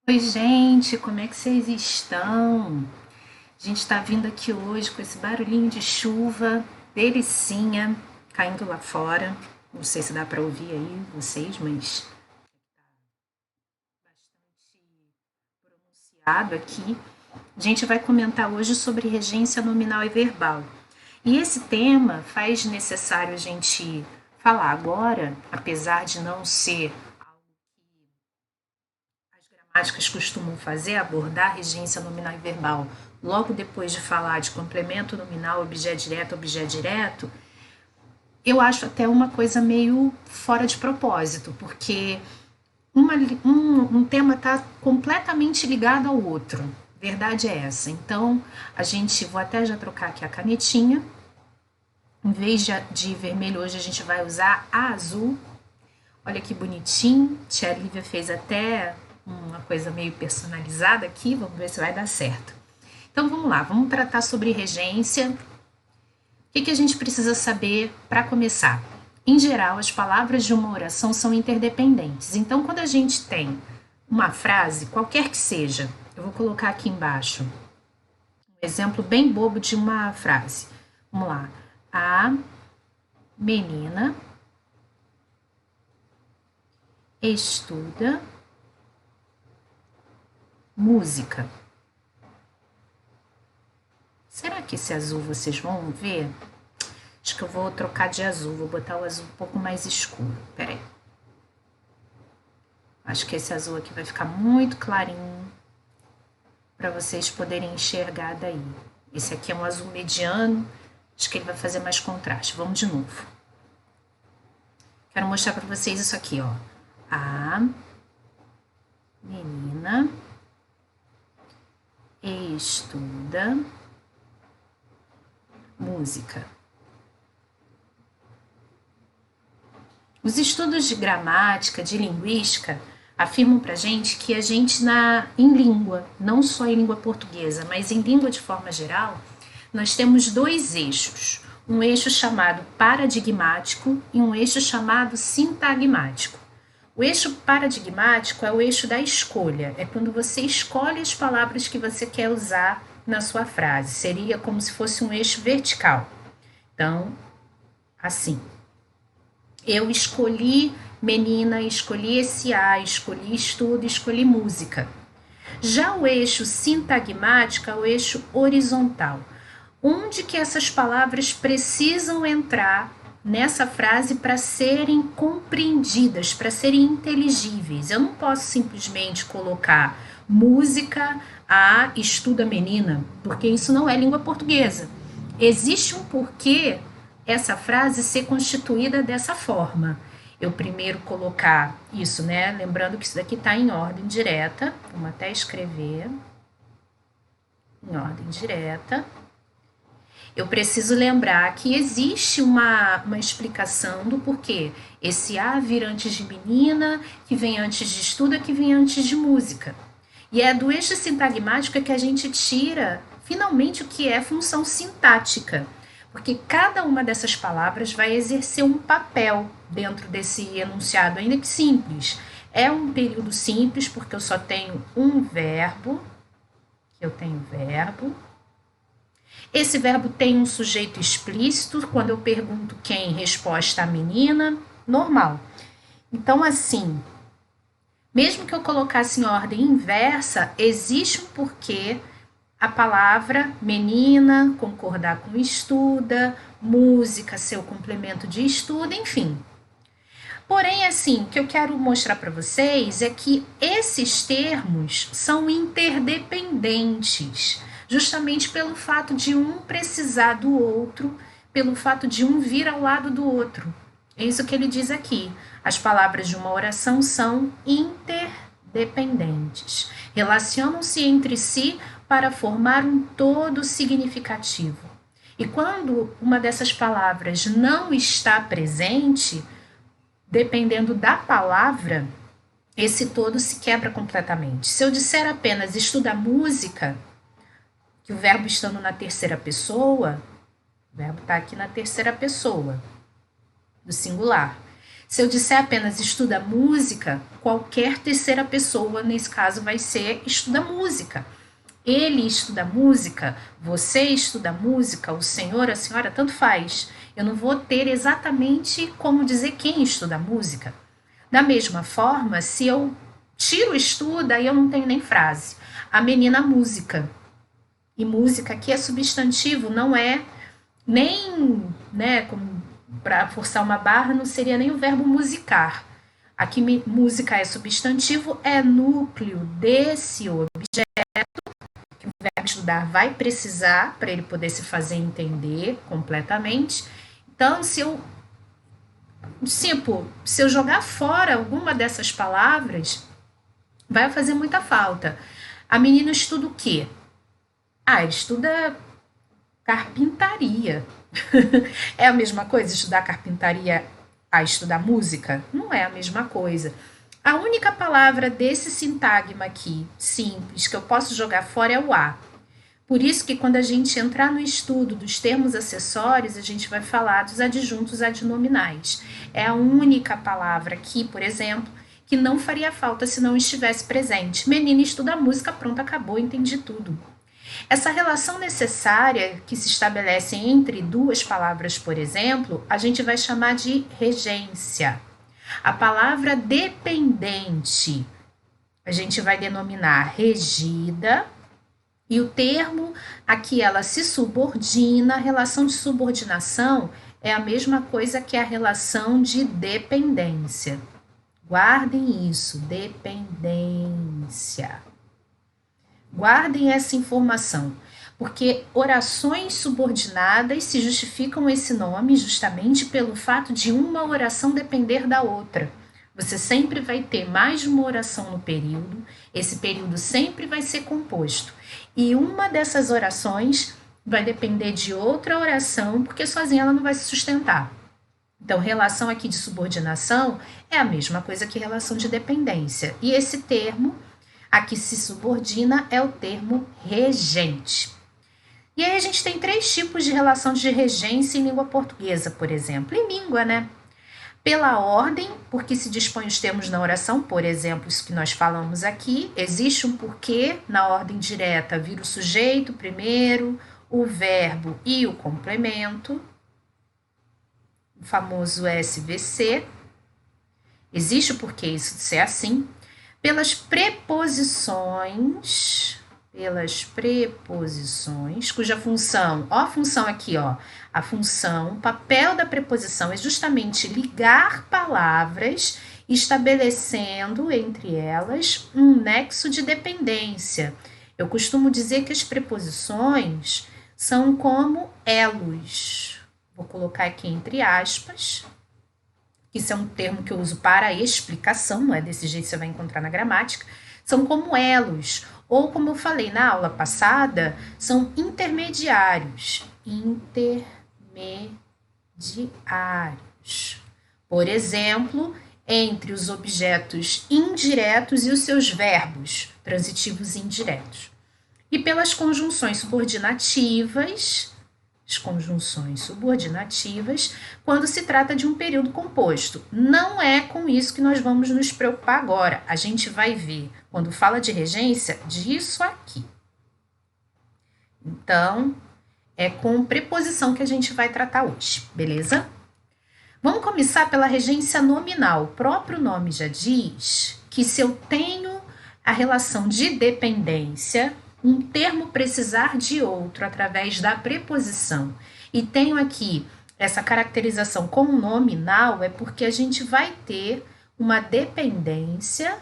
Oi, gente, como é que vocês estão? A gente está vindo aqui hoje com esse barulhinho de chuva, delicinha, caindo lá fora. Não sei se dá para ouvir aí vocês, mas pronunciado aqui. A gente vai comentar hoje sobre regência nominal e verbal. E esse tema faz necessário a gente falar agora, apesar de não ser as gramáticas costumam fazer, abordar regência nominal e verbal logo depois de falar de complemento nominal, objeto direto, eu acho até uma coisa meio fora de propósito, porque um tema está completamente ligado ao outro. Verdade é essa. Então, vou até já trocar aqui a canetinha. Em vez de vermelho, hoje a gente vai usar a azul. Olha que bonitinho. Tia Lívia fez até uma coisa meio personalizada aqui. Vamos ver se vai dar certo. Então vamos lá, vamos tratar sobre regência. O que a gente precisa saber para começar? Em geral, as palavras de uma oração são interdependentes. Então, quando a gente tem uma frase, qualquer que seja, eu vou colocar aqui embaixo um exemplo bem bobo de uma frase. Vamos lá. A menina estuda música. Será que esse azul vocês vão ver? Acho que eu vou trocar de azul, vou botar o azul um pouco mais escuro. Peraí. Acho que esse azul aqui vai ficar muito clarinho para vocês poderem enxergar daí. Esse aqui é um azul mediano, acho que ele vai fazer mais contraste. Vamos de novo. Quero mostrar para vocês isso aqui, ó. A menina estuda música. Os estudos de gramática, de linguística, afirmam pra gente que a gente em língua, não só em língua portuguesa, mas em língua de forma geral, nós temos dois eixos. Um eixo chamado paradigmático e um eixo chamado sintagmático. O eixo paradigmático é o eixo da escolha, é quando você escolhe as palavras que você quer usar na sua frase. Seria como se fosse um eixo vertical. Então, assim. Eu escolhi menina, escolhi esse A, escolhi estudo, escolhi música. Já o eixo sintagmático é o eixo horizontal. Onde que essas palavras precisam entrar nessa frase para serem compreendidas, para serem inteligíveis? Eu não posso simplesmente colocar música, a estuda menina, porque isso não é língua portuguesa. Existe um porquê essa frase ser constituída dessa forma. Eu primeiro colocar isso, né? Lembrando que isso daqui está em ordem direta. Vamos até escrever. Em ordem direta. Eu preciso lembrar que existe uma explicação do porquê. Esse A vir antes de menina, que vem antes de estudo, que vem antes de música. E é do eixo sintagmático que a gente tira, finalmente, o que é função sintática. Porque cada uma dessas palavras vai exercer um papel dentro desse enunciado, ainda que simples. É um período simples, porque eu só tenho um verbo. Esse verbo tem um sujeito explícito. Quando eu pergunto quem, resposta a menina, normal. Então, assim, mesmo que eu colocasse em ordem inversa, existe um porquê a palavra menina concordar com estuda, música ser o complemento de estuda, enfim. Porém, assim, o que eu quero mostrar para vocês é que esses termos são interdependentes, justamente pelo fato de um precisar do outro, pelo fato de um vir ao lado do outro. É isso que ele diz aqui. As palavras de uma oração são interdependentes. Relacionam-se entre si para formar um todo significativo. E quando uma dessas palavras não está presente, dependendo da palavra, esse todo se quebra completamente. Se eu disser apenas estuda música, que o verbo estando na terceira pessoa, o verbo está aqui na terceira pessoa, do singular. Se eu disser apenas estuda música, qualquer terceira pessoa, nesse caso, vai ser estuda música. Ele estuda música, você estuda música, o senhor, a senhora, tanto faz. Eu não vou ter exatamente como dizer quem estuda música. Da mesma forma, se eu tiro estuda, aí eu não tenho nem frase. A menina música. E música aqui é substantivo, não é nem, né, para forçar uma barra, não seria nem o verbo musicar. Aqui música é substantivo, é núcleo desse objeto, que o verbo estudar vai precisar para ele poder se fazer entender completamente. Então, se eu jogar fora alguma dessas palavras, vai fazer muita falta. A menina estuda o quê? Ele estuda carpintaria. É a mesma coisa estudar carpintaria a estudar música? Não é a mesma coisa. A única palavra desse sintagma aqui, simples, que eu posso jogar fora é o a. Por isso que quando a gente entrar no estudo dos termos acessórios, a gente vai falar dos adjuntos adnominais. É a única palavra aqui, por exemplo, que não faria falta se não estivesse presente. Menina estuda música, pronto, acabou, entendi tudo. Essa relação necessária que se estabelece entre duas palavras, por exemplo, a gente vai chamar de regência. A palavra dependente, a gente vai denominar regida, e o termo a que ela se subordina, a relação de subordinação, é a mesma coisa que a relação de dependência. Guardem isso, dependência. Guardem essa informação, porque orações subordinadas se justificam esse nome justamente pelo fato de uma oração depender da outra. Você sempre vai ter mais de uma oração no período, esse período sempre vai ser composto. E uma dessas orações vai depender de outra oração, porque sozinha ela não vai se sustentar. Então, relação aqui de subordinação é a mesma coisa que relação de dependência. E esse termo a que se subordina é o termo regente. E aí a gente tem 3 tipos de relação de regência em língua portuguesa, por exemplo. Em língua, né? Pela ordem, porque se dispõe os termos na oração, por exemplo, isso que nós falamos aqui, existe um porquê, na ordem direta vira o sujeito primeiro, o verbo e o complemento, o famoso SVC. Existe o porquê isso de ser assim. Pelas preposições, cuja função, ó a função aqui, ó, a função, o papel da preposição é justamente ligar palavras, estabelecendo entre elas um nexo de dependência. Eu costumo dizer que as preposições são como elos. Vou colocar aqui entre aspas. Isso é um termo que eu uso para explicação, não é desse jeito que você vai encontrar na gramática, são como elos, ou como eu falei na aula passada, são intermediários. Por exemplo, entre os objetos indiretos e os seus verbos, transitivos indiretos. E pelas conjunções subordinativas, quando se trata de um período composto. Não é com isso que nós vamos nos preocupar agora. A gente vai ver, quando fala de regência, disso aqui. Então, é com preposição que a gente vai tratar hoje, beleza? Vamos começar pela regência nominal. O próprio nome já diz que se eu tenho a relação de dependência, um termo precisar de outro através da preposição, e tenho aqui essa caracterização como nominal, é porque a gente vai ter uma dependência,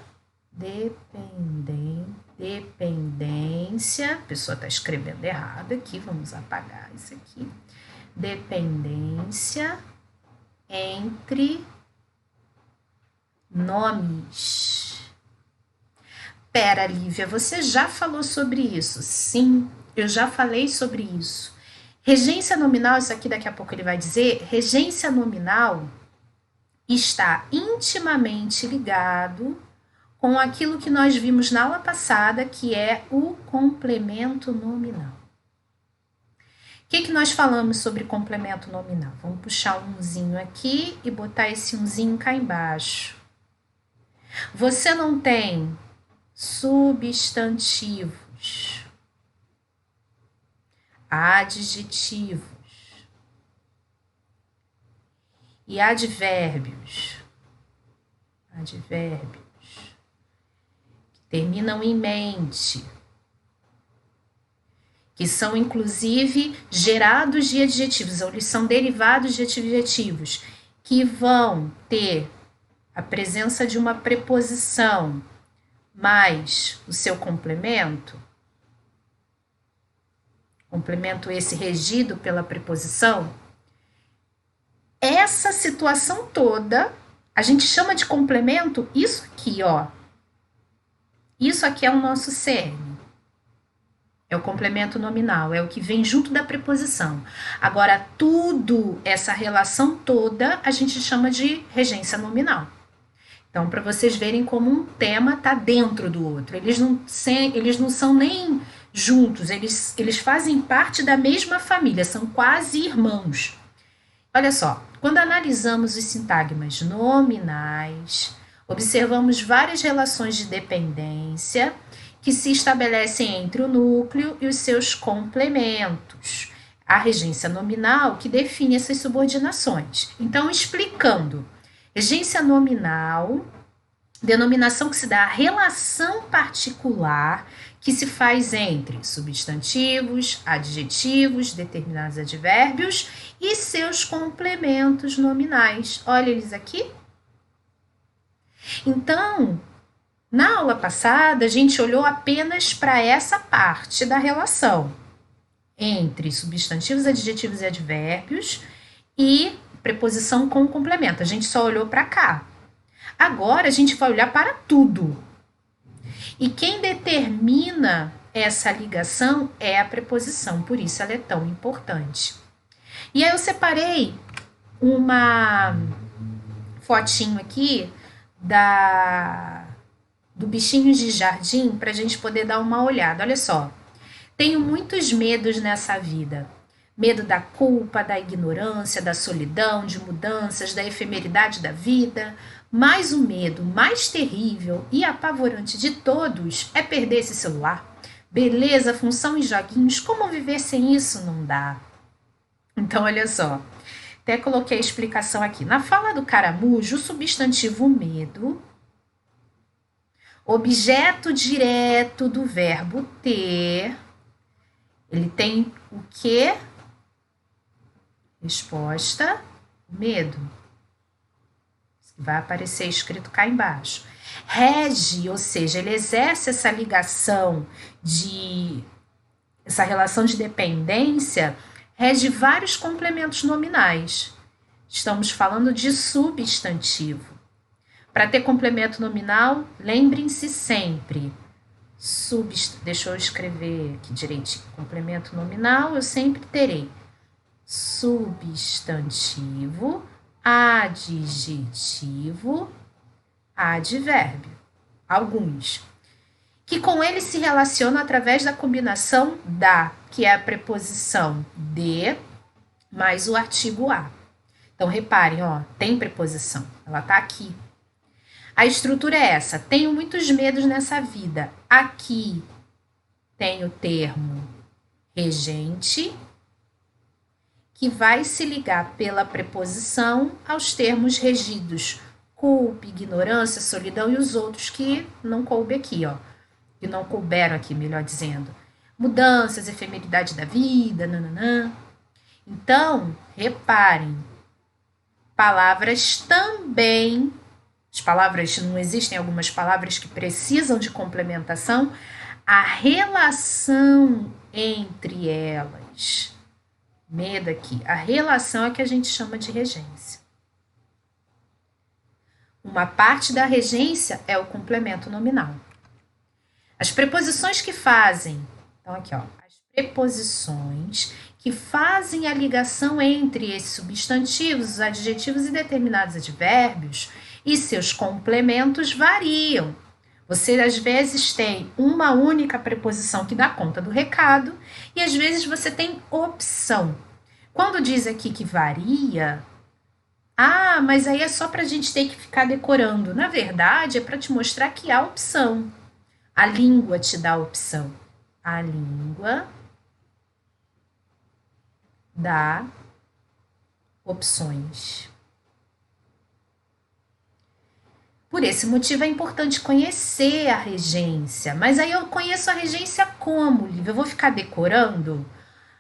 a pessoa está escrevendo errado aqui, vamos apagar isso aqui, dependência entre nomes. Pera, Lívia, você já falou sobre isso? Sim, eu já falei sobre isso. Regência nominal, isso aqui daqui a pouco ele vai dizer, regência nominal está intimamente ligado com aquilo que nós vimos na aula passada, que é o complemento nominal. que nós falamos sobre complemento nominal? Vamos puxar um umzinho aqui e botar esse umzinho cá embaixo. Você não tem substantivos, adjetivos e advérbios que terminam em mente, que são inclusive gerados de adjetivos, ou eles são derivados de adjetivos, que vão ter a presença de uma preposição mais o seu complemento esse regido pela preposição. Essa situação toda, a gente chama de complemento isso aqui, ó. Isso aqui é o nosso cerne. É o complemento nominal, é o que vem junto da preposição. Agora, essa relação toda, a gente chama de regência nominal. Então, para vocês verem como um tema está dentro do outro. Eles não são nem juntos, eles fazem parte da mesma família, são quase irmãos. Olha só, quando analisamos os sintagmas nominais, observamos várias relações de dependência que se estabelecem entre o núcleo e os seus complementos. A regência nominal que define essas subordinações. Então, explicando, regência nominal, denominação que se dá à relação particular que se faz entre substantivos, adjetivos, determinados advérbios e seus complementos nominais. Olha eles aqui. Então, na aula passada, a gente olhou apenas para essa parte da relação entre substantivos, adjetivos e advérbios e preposição com complemento. A gente só olhou para cá. Agora, a gente vai olhar para tudo. E quem determina essa ligação é a preposição, por isso ela é tão importante. E aí eu separei uma fotinho aqui do bichinho de jardim para a gente poder dar uma olhada. Olha só, tenho muitos medos nessa vida. Medo da culpa, da ignorância, da solidão, de mudanças, da efemeridade da vida. Mas o medo mais terrível e apavorante de todos é perder esse celular. Beleza, função e joguinhos, como viver sem isso não dá. Então, olha só, até coloquei a explicação aqui. Na fala do caramujo, o substantivo medo, objeto direto do verbo ter, ele tem o quê? Resposta, medo. Vai aparecer escrito cá embaixo. Rege, ou seja, ele exerce essa relação de dependência, rege vários complementos nominais. Estamos falando de substantivo. Para ter complemento nominal, lembrem-se sempre. Deixa eu escrever aqui direitinho. Complemento nominal, eu sempre terei substantivo, adjetivo, advérbio, alguns, que com ele se relacionam através da combinação da, que é a preposição de, mais o artigo a. Então, reparem, ó, tem preposição, ela tá aqui. A estrutura é essa, tenho muitos medos nessa vida. Aqui tem o termo regente, que vai se ligar pela preposição aos termos regidos, culpa, ignorância, solidão e os outros que não coube aqui, ó, que não couberam aqui, melhor dizendo. Mudanças, efemeridade da vida, nananã. Então, reparem, palavras também, não existem algumas palavras que precisam de complementação, a relação entre elas. Medo aqui. A relação é que a gente chama de regência. Uma parte da regência é o complemento nominal. As preposições que fazem, então aqui, ó, as preposições que fazem a ligação entre esses substantivos, os adjetivos e determinados advérbios e seus complementos variam. Você, às vezes, tem uma única preposição que dá conta do recado e, às vezes, você tem opção. Quando diz aqui que varia, mas aí é só para a gente ter que ficar decorando. Na verdade, é para te mostrar que há opção. A língua te dá opção. A língua dá opções. Por esse motivo é importante conhecer a regência. Mas aí eu conheço a regência como, Lívia? Eu vou ficar decorando?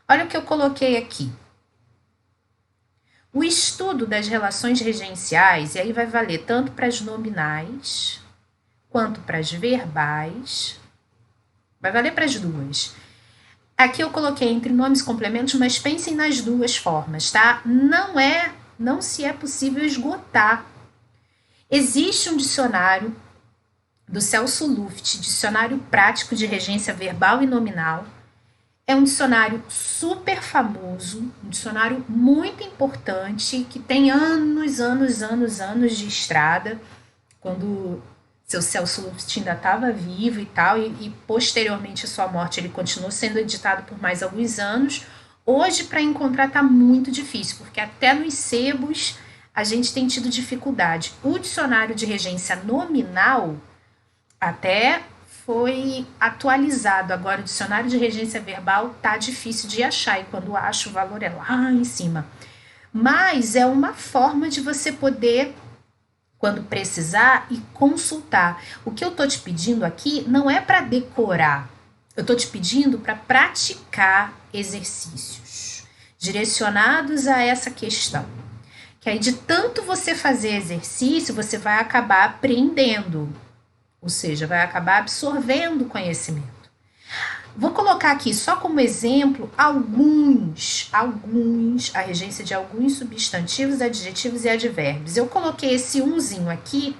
Olha o que eu coloquei aqui. O estudo das relações regenciais, e aí vai valer tanto para as nominais quanto para as verbais, vai valer para as duas. Aqui eu coloquei entre nomes e complementos, mas pensem nas duas formas, tá? Não se é possível esgotar. Existe um dicionário do Celso Luft, Dicionário Prático de Regência Verbal e Nominal. É um dicionário super famoso, um dicionário muito importante, que tem anos de estrada, quando seu Celso Luft ainda estava vivo e tal, e posteriormente à sua morte ele continuou sendo editado por mais alguns anos. Hoje, para encontrar, está muito difícil, porque até nos sebos a gente tem tido dificuldade. O dicionário de regência nominal até foi atualizado. Agora, o dicionário de regência verbal tá difícil de achar, e quando acho, o valor é lá em cima. Mas é uma forma de você poder, quando precisar, e consultar. O que eu tô te pedindo aqui não é para decorar. Eu tô te pedindo para praticar exercícios direcionados a essa questão. Que aí, de tanto você fazer exercício, você vai acabar aprendendo. Ou seja, vai acabar absorvendo conhecimento. Vou colocar aqui só como exemplo a regência de alguns substantivos, adjetivos e advérbios. Eu coloquei esse umzinho aqui,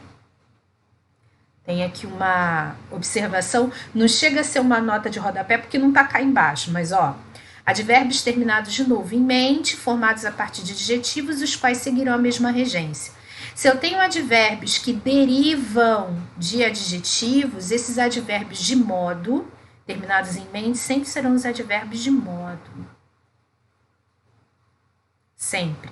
tem aqui uma observação, não chega a ser uma nota de rodapé porque não tá cá embaixo, mas ó, advérbios terminados de novo em mente, formados a partir de adjetivos, os quais seguirão a mesma regência. Se eu tenho advérbios que derivam de adjetivos, esses advérbios de modo, terminados em mente, sempre serão os advérbios de modo. Sempre.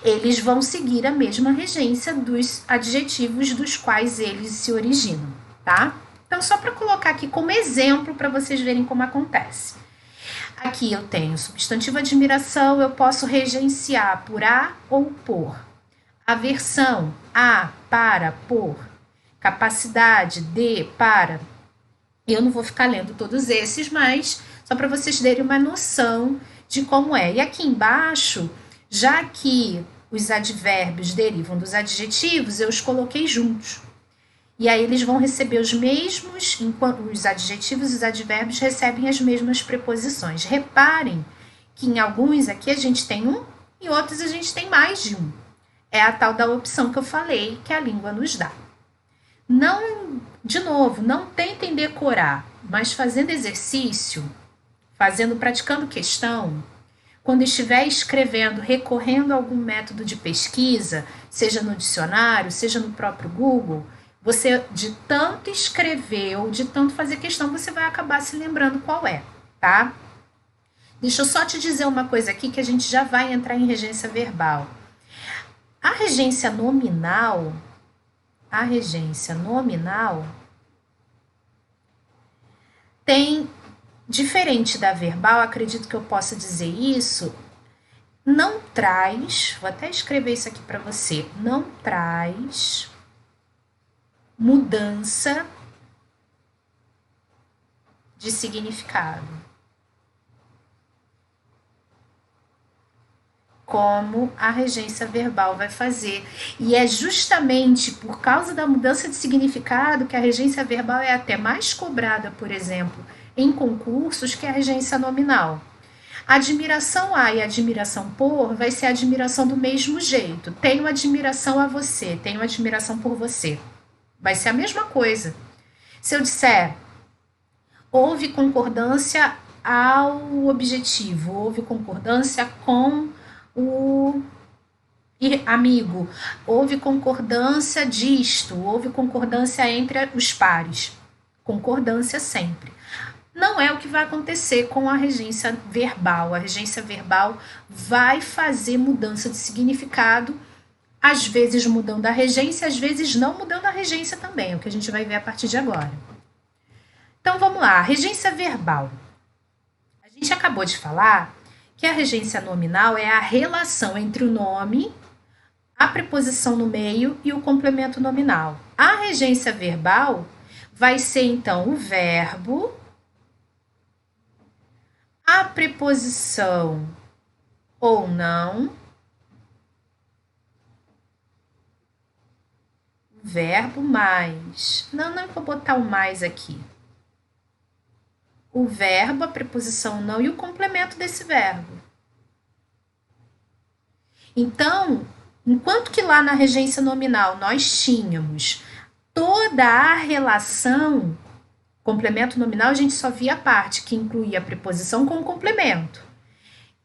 Eles vão seguir a mesma regência dos adjetivos dos quais eles se originam, tá? Então, só para colocar aqui como exemplo para vocês verem como acontece. Aqui eu tenho substantivo admiração, eu posso regenciar por a ou por. Aversão, a, para, por. Capacidade, de, para. Eu não vou ficar lendo todos esses, mas só para vocês terem uma noção de como é. E aqui embaixo, já que os advérbios derivam dos adjetivos, eu os coloquei juntos. E aí eles vão receber os mesmos, enquanto os adjetivos e os advérbios recebem as mesmas preposições. Reparem que em alguns aqui a gente tem um e outros a gente tem mais de um. É a tal da opção que eu falei que a língua nos dá. Não, de novo, não tentem decorar, mas fazendo exercício, praticando questão, quando estiver escrevendo, recorrendo a algum método de pesquisa, seja no dicionário, seja no próprio Google, você, de tanto escrever ou de tanto fazer questão, você vai acabar se lembrando qual é, tá? Deixa eu só te dizer uma coisa aqui que a gente já vai entrar em regência verbal. A regência nominal tem, diferente da verbal, acredito que eu possa dizer isso, não traz, vou até escrever isso aqui para você, não traz mudança de significado. Como a regência verbal vai fazer. E é justamente por causa da mudança de significado que a regência verbal é até mais cobrada, por exemplo, em concursos que a regência nominal. Admiração a e admiração por vai ser admiração do mesmo jeito. Tenho admiração a você, tenho admiração por você. Vai ser a mesma coisa. Se eu disser houve concordância ao objetivo, houve concordância com E, amigo, houve concordância disto, houve concordância entre os pares. Concordância sempre. Não é o que vai acontecer com a regência verbal. A regência verbal vai fazer mudança de significado, às vezes mudando a regência, às vezes não mudando a regência também, é o que a gente vai ver a partir de agora. Então vamos lá, regência verbal. A gente acabou de falar que a regência nominal é a relação entre o nome, a preposição no meio e o complemento nominal. A regência verbal vai ser então o verbo, a preposição ou não, o verbo mais. Não vou botar o mais aqui. O verbo, a preposição não e o complemento desse verbo. Então, enquanto que lá na regência nominal nós tínhamos toda a relação, complemento nominal a gente só via a parte que incluía a preposição com o complemento.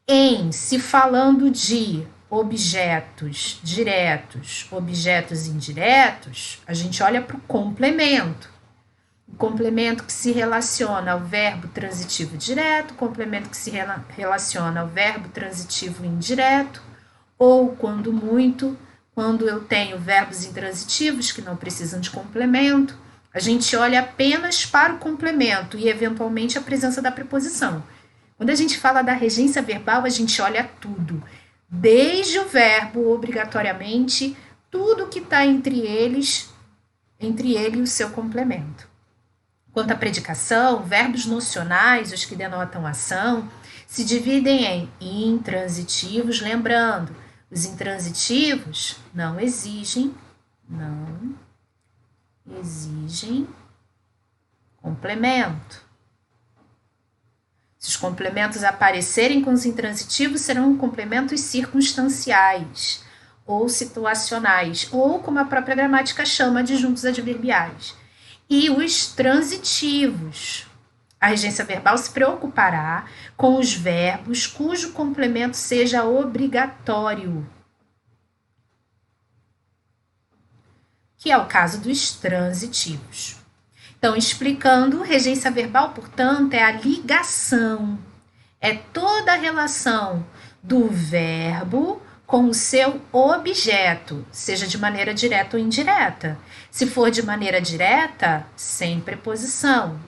Em se falando de objetos diretos, objetos indiretos, a gente olha para o complemento. O complemento que se relaciona ao verbo transitivo direto, o complemento que se relaciona ao verbo transitivo indireto, ou quando muito, quando eu tenho verbos intransitivos que não precisam de complemento, a gente olha apenas para o complemento e eventualmente a presença da preposição. Quando a gente fala da regência verbal, a gente olha tudo, desde o verbo, obrigatoriamente, tudo que está entre ele e o seu complemento. Quanto à predicação, verbos nocionais, os que denotam ação, se dividem em intransitivos, lembrando, os intransitivos não exigem complemento. Se os complementos aparecerem com os intransitivos, serão complementos circunstanciais ou situacionais, ou como a própria gramática chama, adjuntos adverbiais. E os transitivos. A regência verbal se preocupará com os verbos cujo complemento seja obrigatório, que é o caso dos transitivos. Então, explicando, regência verbal, portanto, é a ligação, é toda a relação do verbo com o seu objeto, seja de maneira direta ou indireta. Se for de maneira direta, sem preposição.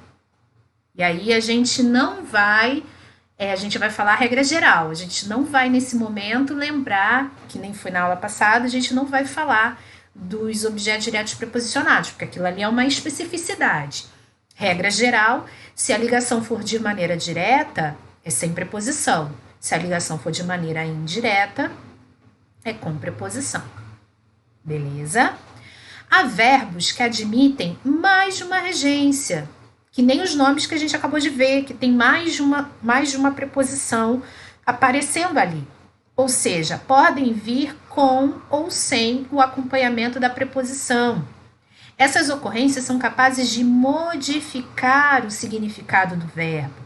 E aí a gente não vai, a gente vai falar a regra geral, a gente não vai nesse momento lembrar, que nem foi na aula passada, a gente não vai falar dos objetos diretos preposicionados, porque aquilo ali é uma especificidade. Regra geral, se a ligação for de maneira direta, é sem preposição. Se a ligação for de maneira indireta, é com preposição. Beleza? Há verbos que admitem mais de uma regência, que nem os nomes que a gente acabou de ver, que tem mais de uma preposição aparecendo ali. Ou seja, podem vir com ou sem o acompanhamento da preposição. Essas ocorrências são capazes de modificar o significado do verbo.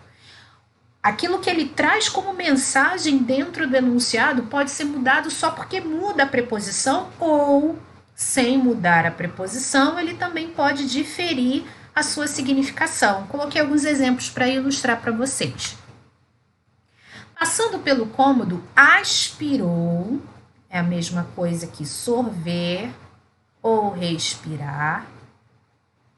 Aquilo que ele traz como mensagem dentro do enunciado pode ser mudado só porque muda a preposição, ou, sem mudar a preposição, ele também pode diferir a sua significação. Coloquei alguns exemplos para ilustrar para vocês. Passando pelo cômodo, aspirou, é a mesma coisa que sorver ou respirar.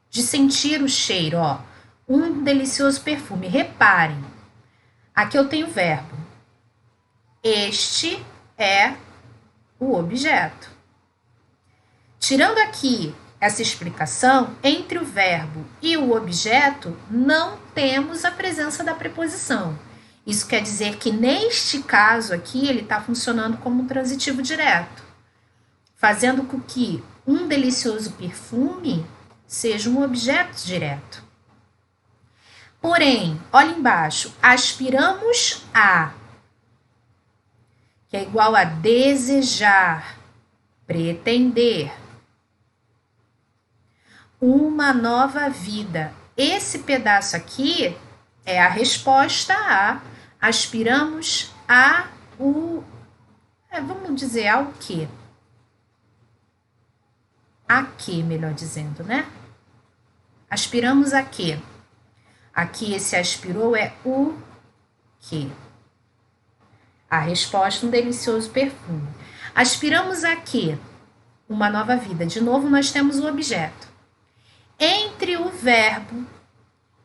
De sentir o cheiro, ó, um delicioso perfume. Reparem, aqui eu tenho o verbo. Este é o objeto. Tirando aqui essa explicação, entre o verbo e o objeto, não temos a presença da preposição. Isso quer dizer que, neste caso aqui, ele está funcionando como um transitivo direto, fazendo com que um delicioso perfume seja um objeto direto. Porém, olha embaixo, aspiramos a, que é igual a desejar, pretender, uma nova vida. Esse pedaço aqui é a resposta a aspiramos a Vamos dizer ao que? A que, melhor dizendo, né? Aspiramos a quê? Aqui esse aspirou é o quê? A resposta, um delicioso perfume. Aspiramos a quê? Uma nova vida. De novo, nós temos o objeto. Entre o verbo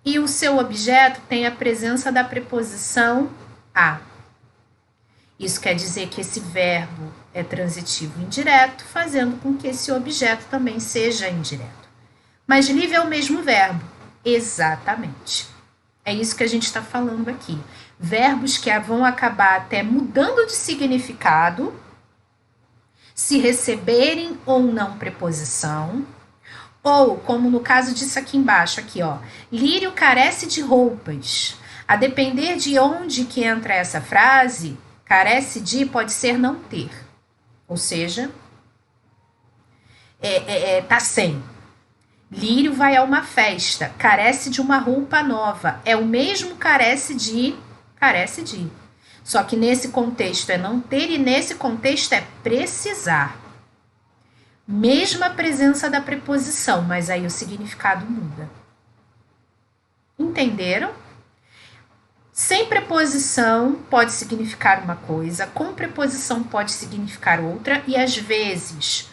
e o seu objeto tem a presença da preposição a. Isso quer dizer que esse verbo é transitivo indireto, fazendo com que esse objeto também seja indireto. Mas livre é o mesmo verbo. Exatamente. É isso que a gente está falando aqui. Verbos que vão acabar até mudando de significado, se receberem ou não preposição, ou, como no caso disso aqui embaixo, aqui, ó, Lírio carece de roupas. A depender de onde que entra essa frase, carece de pode ser não ter. Ou seja, tá sem. Lírio vai a uma festa, carece de uma roupa nova. É o mesmo carece de. Só que nesse contexto é não ter e nesse contexto é precisar. Mesma presença da preposição, mas aí o significado muda. Entenderam? Sem preposição pode significar uma coisa, com preposição pode significar outra, e às vezes,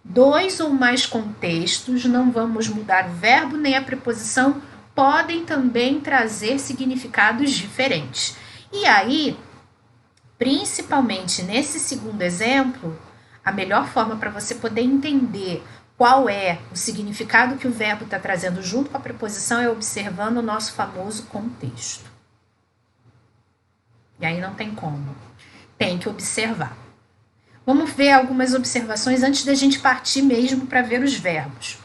dois ou mais contextos, não vamos mudar o verbo nem a preposição, podem também trazer significados diferentes. E aí, principalmente nesse segundo exemplo, a melhor forma para você poder entender qual é o significado que o verbo está trazendo junto com a preposição é observando o nosso famoso contexto. E aí não tem como. Tem que observar. Vamos ver algumas observações antes da gente partir mesmo para ver os verbos.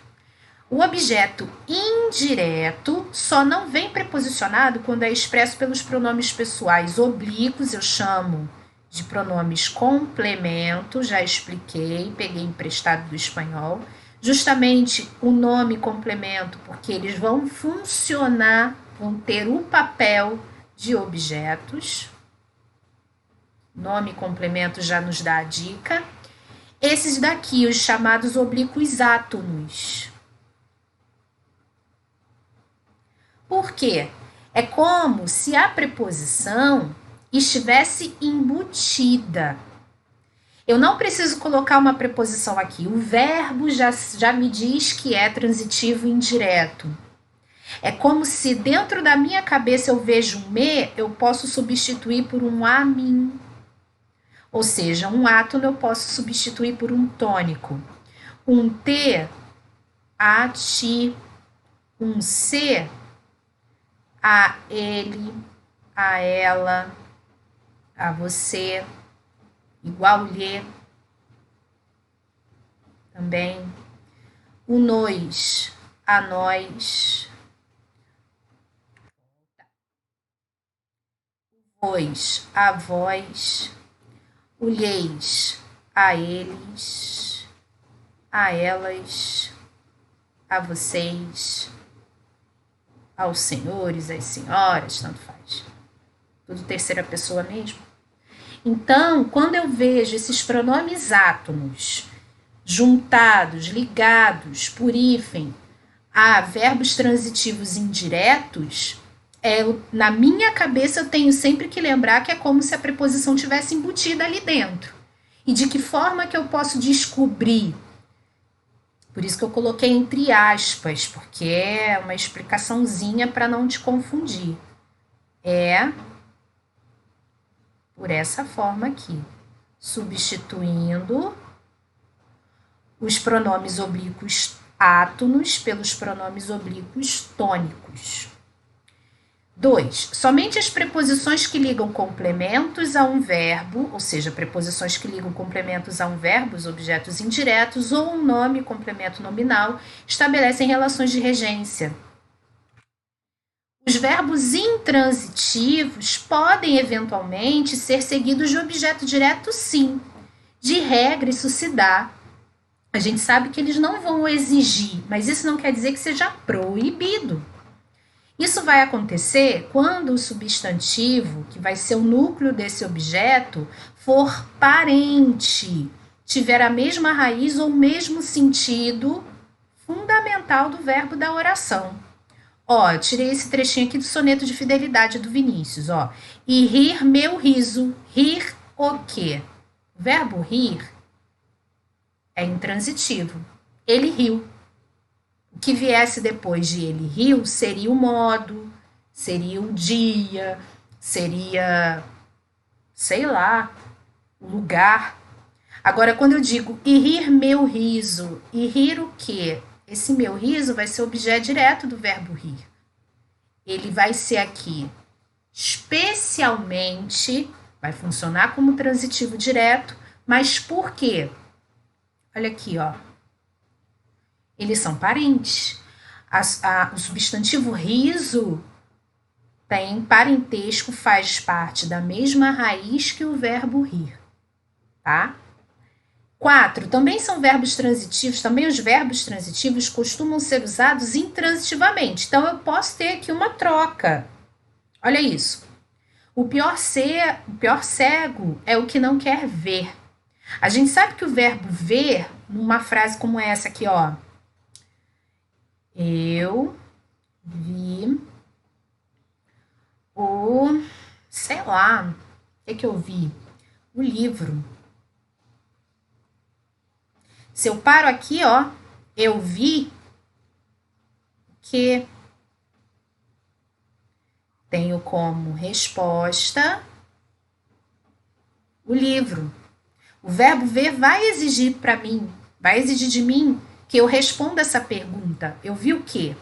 O objeto indireto só não vem preposicionado quando é expresso pelos pronomes pessoais oblíquos, eu chamo de pronomes complemento, já expliquei, peguei emprestado do espanhol. Justamente o nome complemento, porque eles vão funcionar, vão ter o papel de objetos. Nome complemento já nos dá a dica. Esses daqui, os chamados oblíquos átonos. Por quê? É como se a preposição estivesse embutida. Eu não preciso colocar uma preposição aqui. O verbo já me diz que é transitivo indireto. É como se dentro da minha cabeça eu vejo um me, eu posso substituir por um a mim. Ou seja, um átono eu posso substituir por um tônico. Um T, a ti. Um C, a ele, a ela, a você, igual lhe. Também. O nós, a nós. Vós, a vós. O lhes, a eles, a elas, a vocês, aos senhores, às senhoras, tanto faz. Tudo terceira pessoa mesmo. Então, quando eu vejo esses pronomes átonos juntados, ligados por hífen a verbos transitivos indiretos, na minha cabeça eu tenho sempre que lembrar que é como se a preposição tivesse embutida ali dentro. E de que forma que eu posso descobrir? Por isso que eu coloquei entre aspas, porque é uma explicaçãozinha para não te confundir. É por essa forma aqui, substituindo os pronomes oblíquos átonos pelos pronomes oblíquos tônicos. 2. Somente as preposições que ligam complementos a um verbo, ou seja, preposições que ligam complementos a um verbo, os objetos indiretos, ou um nome complemento nominal, estabelecem relações de regência. Os verbos intransitivos podem, eventualmente, ser seguidos de objeto direto, sim. De regra, isso se dá. A gente sabe que eles não vão exigir, mas isso não quer dizer que seja proibido. Isso vai acontecer quando o substantivo, que vai ser o núcleo desse objeto, for parente, tiver a mesma raiz ou mesmo sentido fundamental do verbo da oração. Ó, tirei esse trechinho aqui do soneto de fidelidade do Vinícius, ó. E rir meu riso. Rir o quê? O verbo rir é intransitivo. Ele riu. O que viesse depois de ele riu seria o modo, seria o dia, seria, sei lá, o lugar. Agora, quando eu digo e rir meu riso, e rir o quê? Esse meu riso vai ser objeto direto do verbo rir. Ele vai ser aqui especialmente, vai funcionar como transitivo direto, mas por quê? Olha aqui, ó. Eles são parentes. O substantivo riso tem parentesco, faz parte da mesma raiz que o verbo rir, tá? 4. Também são verbos transitivos, também os verbos transitivos costumam ser usados intransitivamente. Então, eu posso ter aqui uma troca. Olha isso. O pior cego é o que não quer ver. A gente sabe que o verbo ver, numa frase como essa aqui, ó. Eu vi sei lá, o que eu vi? O livro. Se eu paro aqui, ó, eu vi que tenho como resposta o livro. O verbo ver vai exigir para mim, vai exigir de mim que eu responda essa pergunta. Eu vi o quê?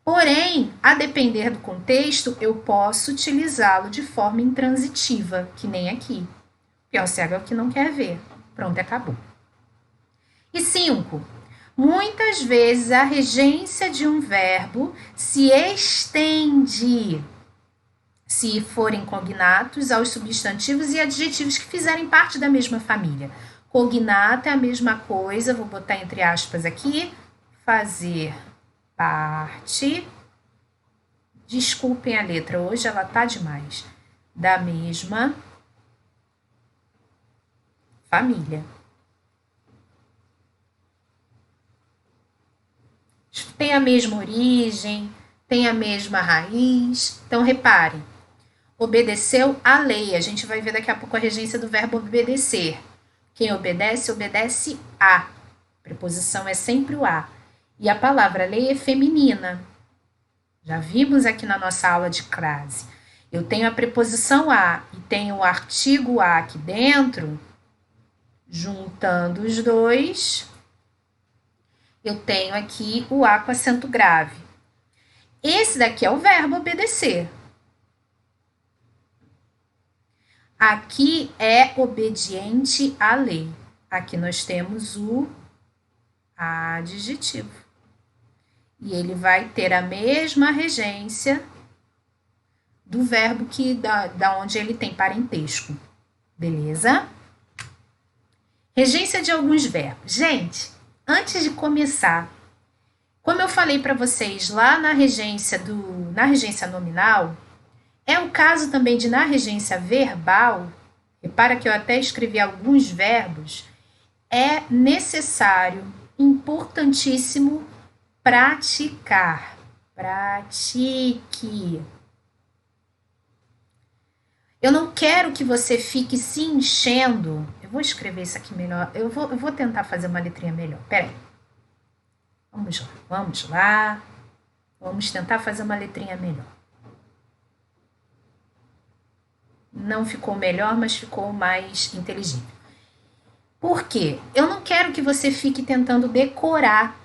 Porém, a depender do contexto, eu posso utilizá-lo de forma intransitiva, que nem aqui. Pior cego é o que não quer ver. Pronto, acabou. E 5. Muitas vezes a regência de um verbo se estende, se forem cognatos, aos substantivos e adjetivos que fizerem parte da mesma família. Cognato é a mesma coisa, vou botar entre aspas aqui, fazer parte, desculpem a letra, hoje ela tá demais, da mesma família. Tem a mesma origem, tem a mesma raiz. Então, reparem, obedeceu à lei. A gente vai ver daqui a pouco a regência do verbo obedecer. Quem obedece, obedece a. A preposição é sempre o a. E a palavra lei é feminina. Já vimos aqui na nossa aula de crase. Eu tenho a preposição a e tenho o artigo a aqui dentro. Juntando os dois, eu tenho aqui o a com acento grave. Esse daqui é o verbo obedecer. Aqui é obediente à lei. Aqui nós temos o adjetivo. E ele vai ter a mesma regência do verbo que da onde ele tem parentesco. Beleza? Regência de alguns verbos. Gente, antes de começar, como eu falei para vocês lá na regência nominal, é o caso também de na regência verbal, repara que eu até escrevi alguns verbos, é necessário, importantíssimo, praticar. Pratique. Eu não quero que você fique se enchendo. Eu vou escrever isso aqui melhor. Eu vou tentar fazer uma letrinha melhor. Peraí. Vamos lá. Vamos tentar fazer uma letrinha melhor. Não ficou melhor, mas ficou mais inteligível. Por quê? Eu não quero que você fique tentando decorar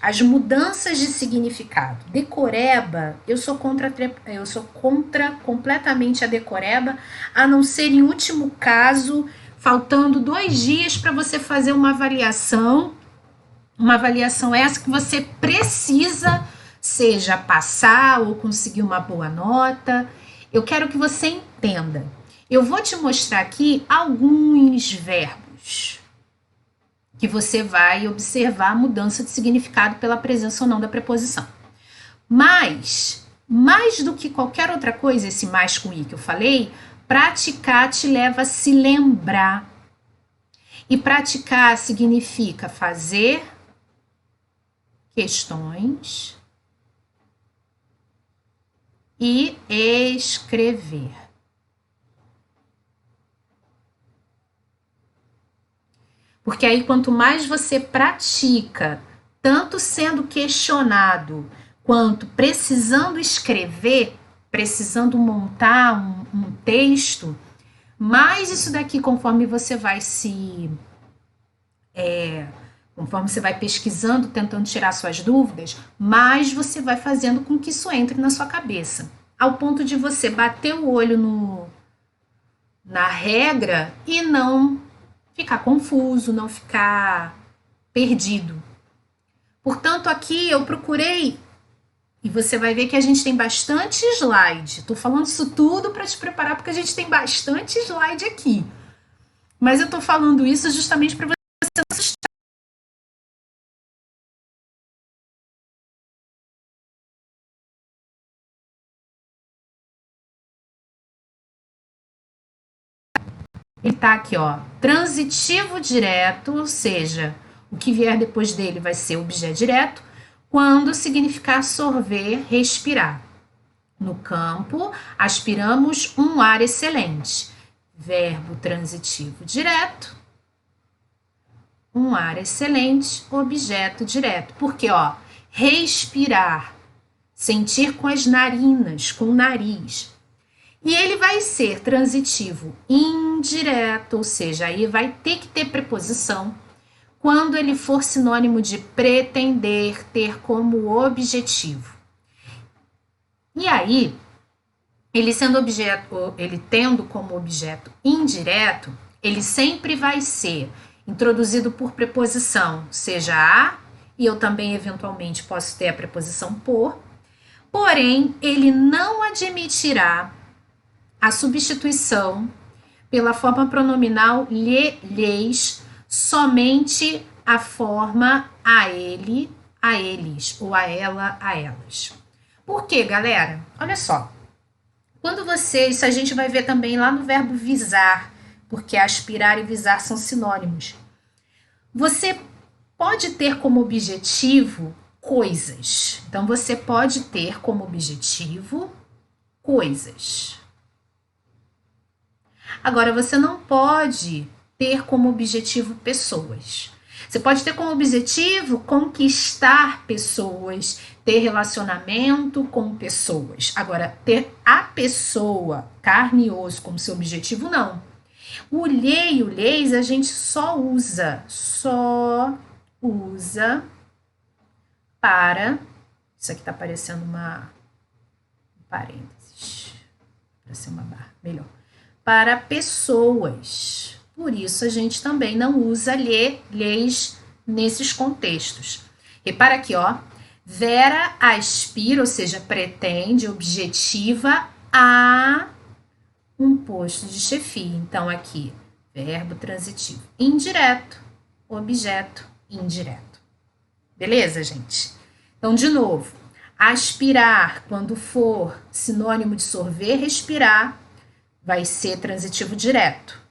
as mudanças de significado. Decoreba, eu sou contra completamente a decoreba, a não ser em último caso, faltando 2 dias para você fazer uma avaliação essa que você precisa, seja passar ou conseguir uma boa nota. Eu quero que você entenda. Eu vou te mostrar aqui alguns verbos que você vai observar a mudança de significado pela presença ou não da preposição. Mas, mais do que qualquer outra coisa, esse mais com i que eu falei, Praticar te leva a se lembrar. E praticar significa fazer questões e escrever. Porque aí, quanto mais você pratica, tanto sendo questionado, quanto precisando escrever, precisando montar um texto, mais isso daqui, conforme você vai conforme você vai pesquisando, tentando tirar suas dúvidas, mais você vai fazendo com que isso entre na sua cabeça. Ao ponto de você bater o olho na regra e não ficar confuso, não ficar perdido. Portanto, aqui eu procurei, e você vai ver que a gente tem bastante slide. Estou falando isso tudo para te preparar, porque a gente tem bastante slide aqui. Mas eu estou falando isso justamente para você não assustar. Ele está aqui, ó, transitivo direto, ou seja, o que vier depois dele vai ser objeto direto, quando significar sorver, respirar. No campo, aspiramos um ar excelente. Verbo transitivo direto, um ar excelente, objeto direto. Porque, ó, respirar, sentir com as narinas, com o nariz. E ele vai ser transitivo indireto, ou seja, aí vai ter que ter preposição quando ele for sinônimo de pretender, ter como objetivo. E aí, ele tendo como objeto indireto, ele sempre vai ser introduzido por preposição, seja a, e eu também eventualmente posso ter a preposição por, porém, ele não admitirá a substituição pela forma pronominal lhes, somente a forma a ele, a eles, ou a ela, a elas. Por quê, galera? Olha só. Quando isso a gente vai ver também lá no verbo visar, porque aspirar e visar são sinônimos. Você pode ter como objetivo coisas. Então, você pode ter como objetivo coisas. Agora, você não pode ter como objetivo pessoas. Você pode ter como objetivo conquistar pessoas, ter relacionamento com pessoas. Agora, ter a pessoa, carne e osso, como seu objetivo, não. O lhe e o leis a gente só usa para... Isso aqui tá parecendo um parênteses, para ser uma barra, melhor. Para pessoas. Por isso, a gente também não usa lhes nesses contextos. Repara aqui, ó. Vera aspira, ou seja, pretende, objetiva a um posto de chefia. Então, aqui, verbo transitivo indireto, objeto indireto. Beleza, gente? Então, de novo, aspirar, quando for sinônimo de sorver, respirar, vai ser transitivo direto,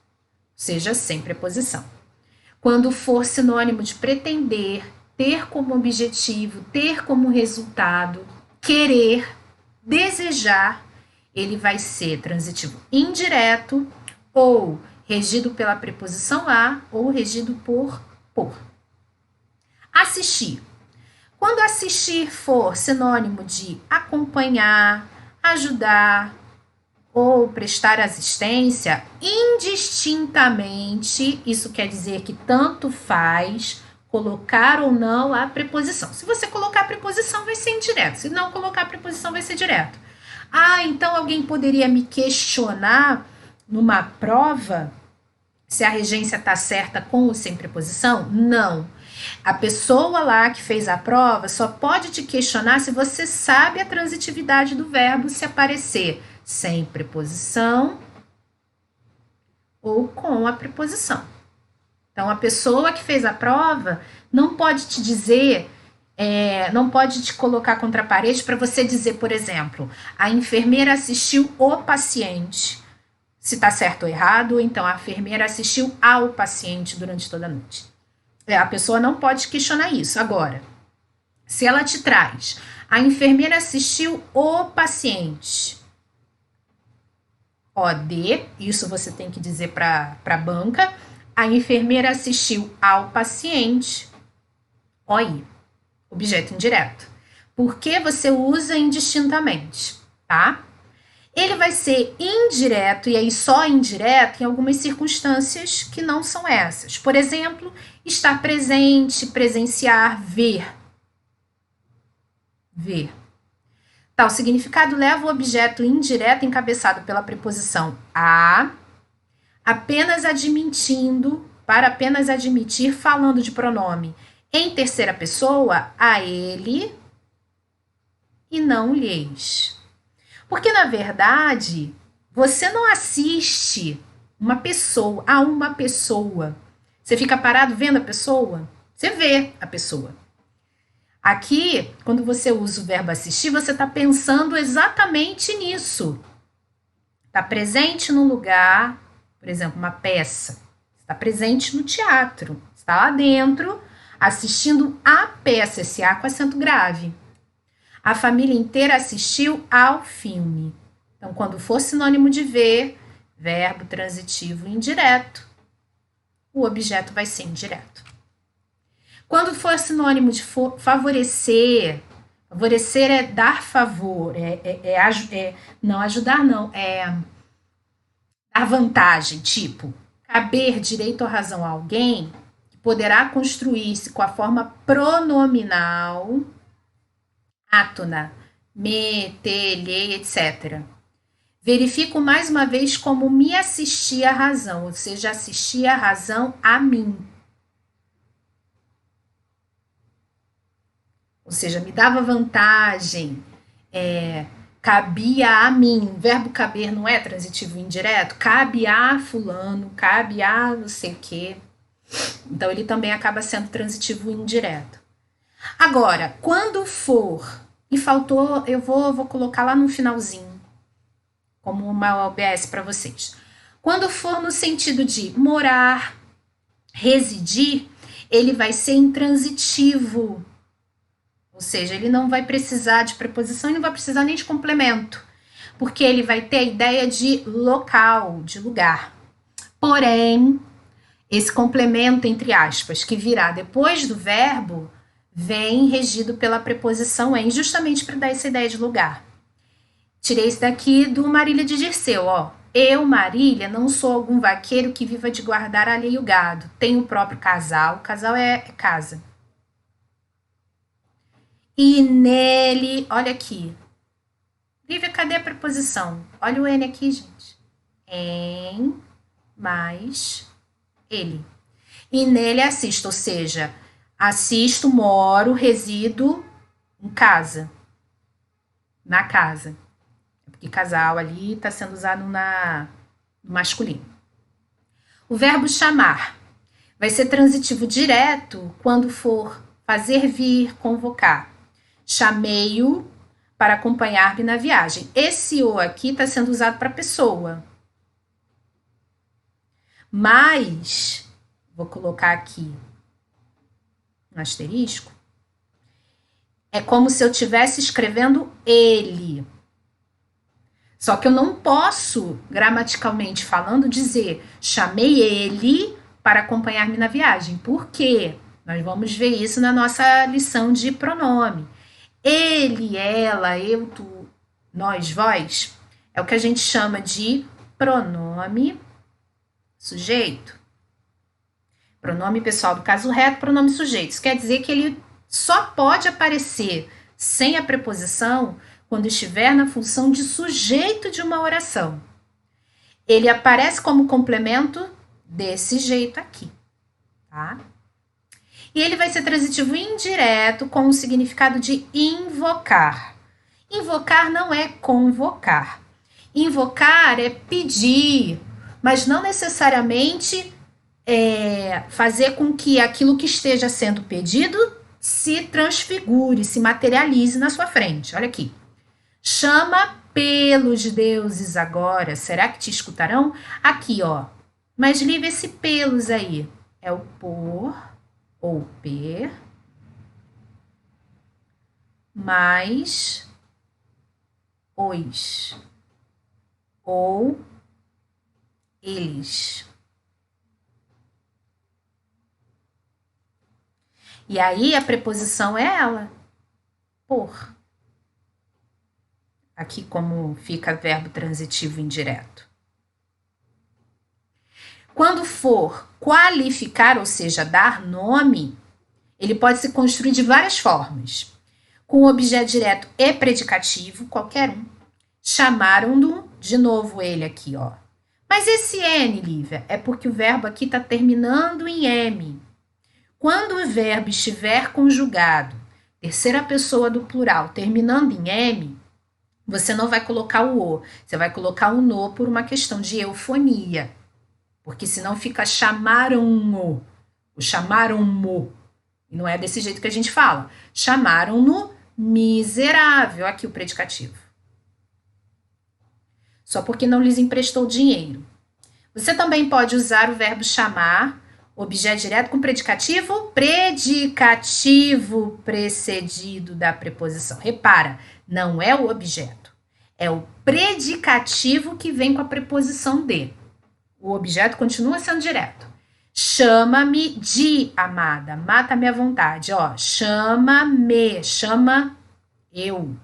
seja sem preposição. Quando for sinônimo de pretender, ter como objetivo, ter como resultado, querer, desejar, ele vai ser transitivo indireto ou regido pela preposição a ou regido por. Assistir. Quando assistir for sinônimo de acompanhar, ajudar, ou prestar assistência, indistintamente, isso quer dizer que tanto faz colocar ou não a preposição. Se você colocar a preposição, vai ser indireto. Se não colocar a preposição, vai ser direto. Ah, então alguém poderia me questionar numa prova se a regência está certa com ou sem preposição? Não. A pessoa lá que fez a prova só pode te questionar se você sabe a transitividade do verbo se aparecer sem preposição ou com a preposição. Então, a pessoa que fez a prova não pode te dizer, não pode te colocar contra a parede para você dizer, por exemplo, a enfermeira assistiu o paciente. se está certo ou errado, ou então a enfermeira assistiu ao paciente durante toda a noite. A pessoa não pode questionar isso. Agora, se ela te traz, a enfermeira assistiu o paciente, OD, isso você tem que dizer para a banca, a enfermeira assistiu ao paciente, OI, objeto indireto. Por que você usa indistintamente, tá? Ele vai ser indireto, e aí só indireto, em algumas circunstâncias que não são essas. Por exemplo, estar presente, presenciar, ver. Ver. Tal significado leva o objeto indireto encabeçado pela preposição a, apenas admitindo, para apenas admitir, falando de pronome em terceira pessoa, a ele e não lhes. Porque, na verdade, você não assiste a uma pessoa. Você fica parado vendo a pessoa? Você vê a pessoa. Aqui, quando você usa o verbo assistir, você está pensando exatamente nisso. Está presente num lugar, por exemplo, uma peça. Está presente no teatro. Está lá dentro, assistindo a peça, esse A com acento grave. A família inteira assistiu ao filme. Então, quando for sinônimo de ver, verbo transitivo indireto, o objeto vai ser indireto. Quando for sinônimo de favorecer, favorecer é dar favor, não ajudar não, é dar vantagem, tipo, caber direito ou razão a alguém, que poderá construir-se com a forma pronominal, átona, me, te, lhe, etc. Verifico mais uma vez como me assistia a razão, ou seja, assistia a razão a mim. Ou seja, me dava vantagem, cabia a mim. Verbo caber não é transitivo indireto? Cabe a fulano, cabe a não sei o quê. Então, ele também acaba sendo transitivo indireto. Agora, quando for, e faltou, eu vou colocar lá no finalzinho, como uma OBS para vocês. Quando for no sentido de morar, residir, ele vai ser intransitivo. Ou seja, ele não vai precisar de preposição e não vai precisar nem de complemento, porque ele vai ter a ideia de local, de lugar. Porém, esse complemento, entre aspas, que virá depois do verbo, vem regido pela preposição em, justamente para dar essa ideia de lugar. Tirei isso daqui do Marília de Dirceu, ó. Eu, Marília, não sou algum vaqueiro que viva de guardar alheio gado. Tenho o próprio casal. Casal é casa. E nele, olha aqui. Lívia, cadê a preposição? Olha o N aqui, gente. Em, mais, ele. E nele assisto, ou seja, assisto, moro, resido em casa. Na casa. Porque casal ali está sendo usado no masculino. O verbo chamar vai ser transitivo direto quando for fazer vir, convocar. Chamei-o para acompanhar-me na viagem. Esse o aqui está sendo usado para pessoa. Mas, vou colocar aqui um asterisco, é como se eu estivesse escrevendo ele. Só que eu não posso, gramaticalmente falando, dizer chamei ele para acompanhar-me na viagem. Por quê? Nós vamos ver isso na nossa lição de pronome. Ele, ela, eu, tu, nós, vós, é o que a gente chama de pronome sujeito. Pronome pessoal do caso reto, pronome sujeito. Isso quer dizer que ele só pode aparecer sem a preposição quando estiver na função de sujeito de uma oração. Ele aparece como complemento desse jeito aqui, tá? E ele vai ser transitivo indireto com o significado de invocar. Invocar não é convocar. Invocar é pedir, mas não necessariamente fazer com que aquilo que esteja sendo pedido se transfigure, se materialize na sua frente. Olha aqui. Chama pelos deuses agora, será que te escutarão? Aqui, ó. Mas livre esse pelos aí. É o por ou per mais os ou eles. E aí a preposição é ela, por. Aqui como fica verbo transitivo indireto. Quando for qualificar, ou seja, dar nome, ele pode se construir de várias formas. Com objeto direto e predicativo, qualquer um. Chamaram-no, de novo ele aqui, ó. Mas esse N, Lívia, é porque o verbo aqui está terminando em M. Quando o verbo estiver conjugado, terceira pessoa do plural, terminando em M, você não vai colocar o O, você vai colocar o no por uma questão de eufonia. Porque senão fica chamaram-no, ou chamaram-mo. E não é desse jeito que a gente fala. Chamaram-no miserável, aqui o predicativo. Só porque não lhes emprestou dinheiro. Você também pode usar o verbo chamar, objeto direto com predicativo precedido da preposição. Repara, não é o objeto, é o predicativo que vem com a preposição de. O objeto continua sendo direto. Chama-me de amada, mata-me à vontade, ó. Chama-me, chama eu.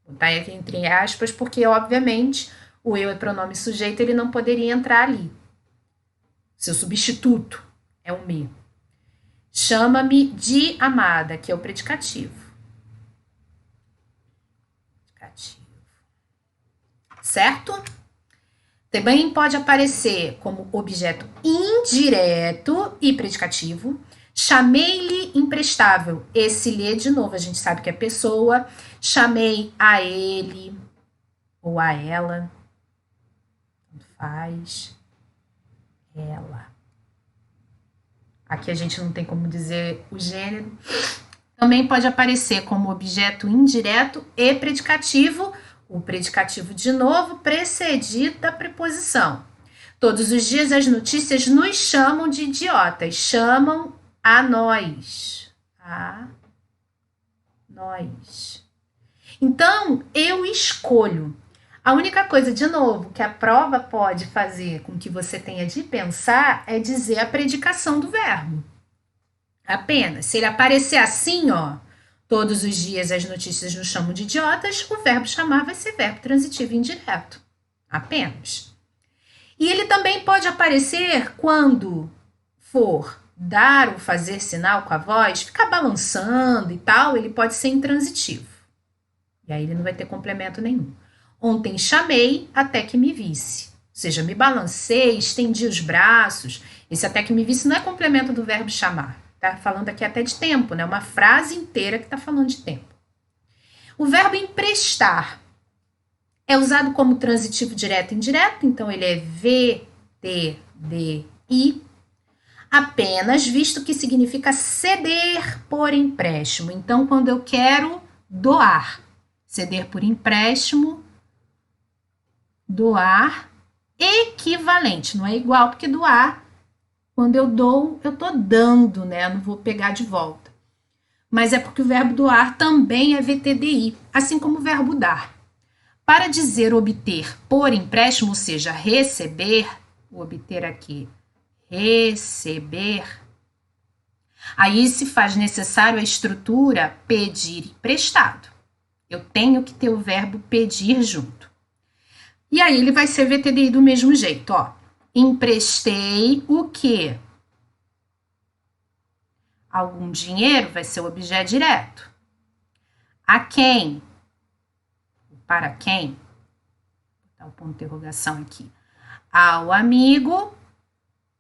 Vou botar aqui entre aspas, porque, obviamente, o eu é pronome sujeito, ele não poderia entrar ali. Seu substituto é o me. Chama-me de amada, que é o predicativo. Certo? Também pode aparecer como objeto indireto e predicativo. Chamei-lhe imprestável. Esse lhe, de novo, a gente sabe que é pessoa. Chamei a ele ou a ela. Tanto faz. Ela. Aqui a gente não tem como dizer o gênero. Também pode aparecer como objeto indireto e predicativo. O predicativo, de novo, precedido da preposição. Todos os dias as notícias nos chamam de idiotas. Chamam a nós. A nós. Então, eu escolho. A única coisa, de novo, que a prova pode fazer com que você tenha de pensar é dizer a predicação do verbo. Apenas. Se ele aparecer assim, ó, todos os dias as notícias nos chamam de idiotas, o verbo chamar vai ser verbo transitivo indireto. Apenas. E ele também pode aparecer quando for dar ou fazer sinal com a voz, ficar balançando e tal, ele pode ser intransitivo. E aí ele não vai ter complemento nenhum. Ontem chamei até que me visse. Ou seja, me balancei, estendi os braços. Esse até que me visse não é complemento do verbo chamar. Tá falando aqui até de tempo, né? Uma frase inteira que tá falando de tempo. O verbo emprestar é usado como transitivo direto e indireto, então ele é VTDI, apenas visto que significa ceder por empréstimo. Então, quando eu quero doar, ceder por empréstimo, doar, equivalente, não é igual, porque doar, quando eu dou, eu tô dando, né? Eu não vou pegar de volta. Mas é porque o verbo doar também é VTDI, assim como o verbo dar. Para dizer obter por empréstimo, ou seja, receber, vou obter aqui, receber, aí se faz necessário a estrutura pedir emprestado. Eu tenho que ter o verbo pedir junto. E aí ele vai ser VTDI do mesmo jeito, ó. Emprestei o quê? Algum dinheiro vai ser o objeto direto. A quem? Para quem? Vou botar o ponto de interrogação aqui. Ao amigo,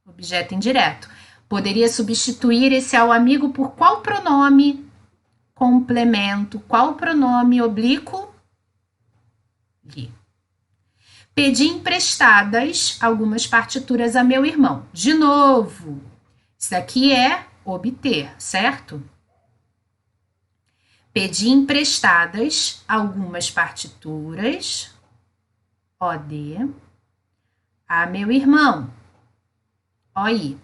objeto indireto. Poderia substituir esse ao amigo por qual pronome? Complemento. Qual pronome oblíquo? Lhe. Pedi emprestadas algumas partituras a meu irmão. De novo, isso aqui é obter, certo? Pedi emprestadas algumas partituras, OD, a meu irmão, OI.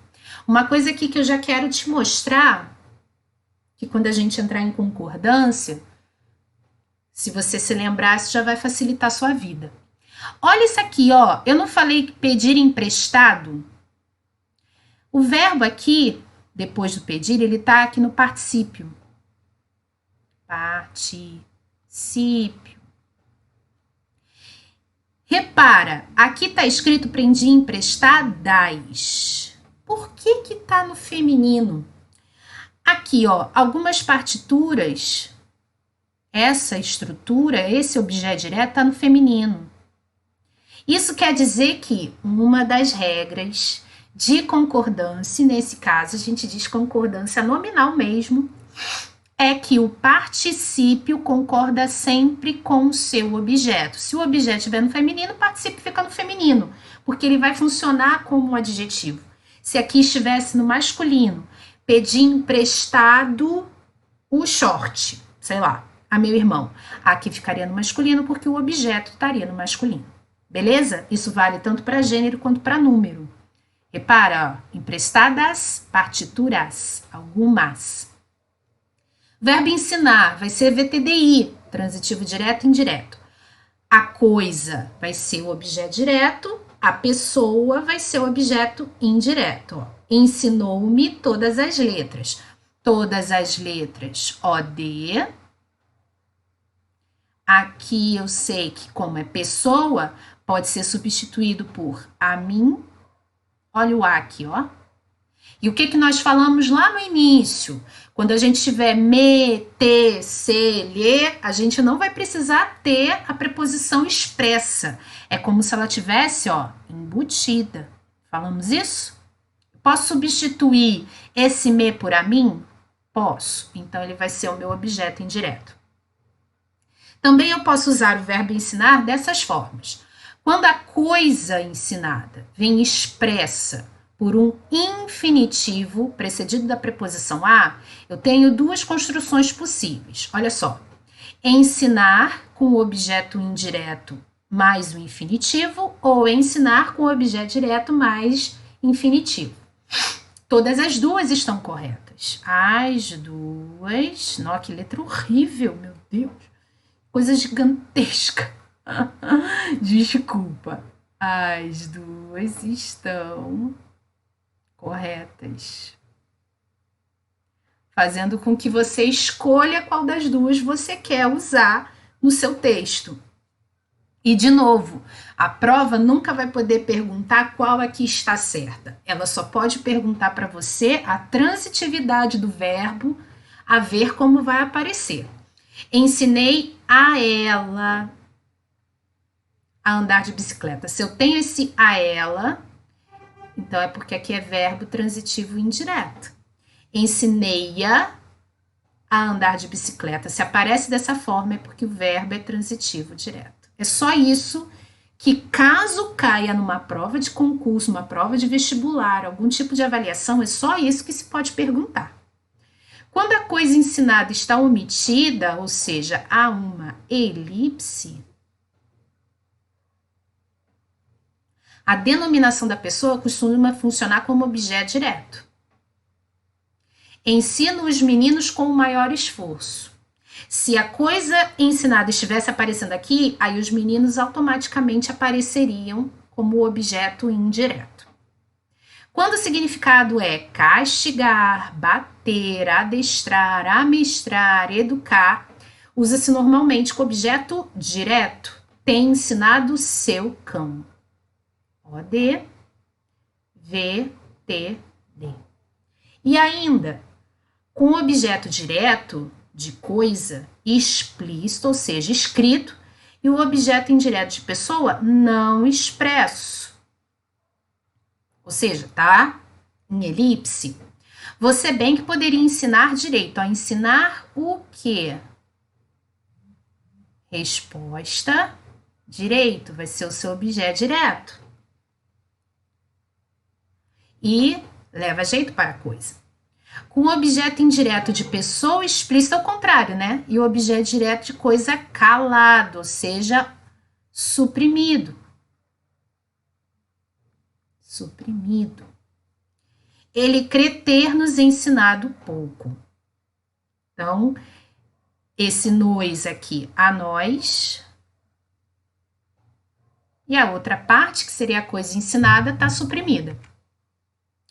Uma coisa aqui que eu já quero te mostrar, que quando a gente entrar em concordância, se você se lembrar, isso já vai facilitar a sua vida. Olha isso aqui, ó. Eu não falei pedir emprestado? O verbo aqui, depois do pedir, ele tá aqui no particípio. Particípio. Repara, aqui tá escrito prendi emprestadas. Por que que tá no feminino? Aqui, ó, algumas partituras, essa estrutura, esse objeto direto tá no feminino. Isso quer dizer que uma das regras de concordância, nesse caso a gente diz concordância nominal mesmo, é que o particípio concorda sempre com o seu objeto. Se o objeto estiver no feminino, o particípio fica no feminino, porque ele vai funcionar como um adjetivo. Se aqui estivesse no masculino, pedi emprestado o short, sei lá, a meu irmão. Aqui ficaria no masculino porque o objeto estaria no masculino. Beleza? Isso vale tanto para gênero quanto para número. Repara, ó, emprestadas, partituras, algumas. Verbo ensinar vai ser VTDI, transitivo direto e indireto. A coisa vai ser o objeto direto, a pessoa vai ser o objeto indireto. Ensinou-me todas as letras. Todas as letras OD. Aqui eu sei que, como é pessoa, pode ser substituído por a mim. Olha o A aqui, ó. E o que nós falamos lá no início? Quando a gente tiver me, te, se, lhe, a gente não vai precisar ter a preposição expressa. É como se ela tivesse, ó, embutida. Falamos isso? Posso substituir esse me por a mim? Posso. Então, ele vai ser o meu objeto indireto. Também eu posso usar o verbo ensinar dessas formas. Quando a coisa ensinada vem expressa por um infinitivo precedido da preposição a, eu tenho duas construções possíveis. Olha só. Ensinar com o objeto indireto mais o infinitivo ou ensinar com o objeto direto mais infinitivo. Todas as duas estão corretas. As duas. Nossa, que letra horrível, meu Deus. Coisa gigantesca. Desculpa. As duas estão corretas. Fazendo com que você escolha qual das duas você quer usar no seu texto. E, de novo, a prova nunca vai poder perguntar qual aqui está certa. Ela só pode perguntar para você a transitividade do verbo, a ver como vai aparecer. Ensinei a ela a andar de bicicleta. Se eu tenho esse a ela, então é porque aqui é verbo transitivo indireto. Ensinei-a a andar de bicicleta. Se aparece dessa forma é porque o verbo é transitivo direto. É só isso que, caso caia numa prova de concurso, uma prova de vestibular, algum tipo de avaliação, é só isso que se pode perguntar. Quando a coisa ensinada está omitida, ou seja, há uma elipse, a denominação da pessoa costuma funcionar como objeto direto. Ensino os meninos com o maior esforço. Se a coisa ensinada estivesse aparecendo aqui, aí os meninos automaticamente apareceriam como objeto indireto. Quando o significado é castigar, bater, adestrar, amestrar, educar, usa-se normalmente com objeto direto. Tem ensinado seu cão. OD, V, T, D. E ainda, com objeto direto de coisa explícito, ou seja, escrito, e o objeto indireto de pessoa não expresso. Ou seja, tá em elipse. Você bem que poderia ensinar direito. Ensinar o quê? Resposta direito, vai ser o seu objeto direto. E leva jeito para a coisa. Com o objeto indireto de pessoa explícita, ao contrário, né? E o objeto direto de coisa calado, ou seja, suprimido. Suprimido. Ele crê ter nos ensinado pouco. Então, esse nós aqui, a nós. E a outra parte, que seria a coisa ensinada, está suprimida.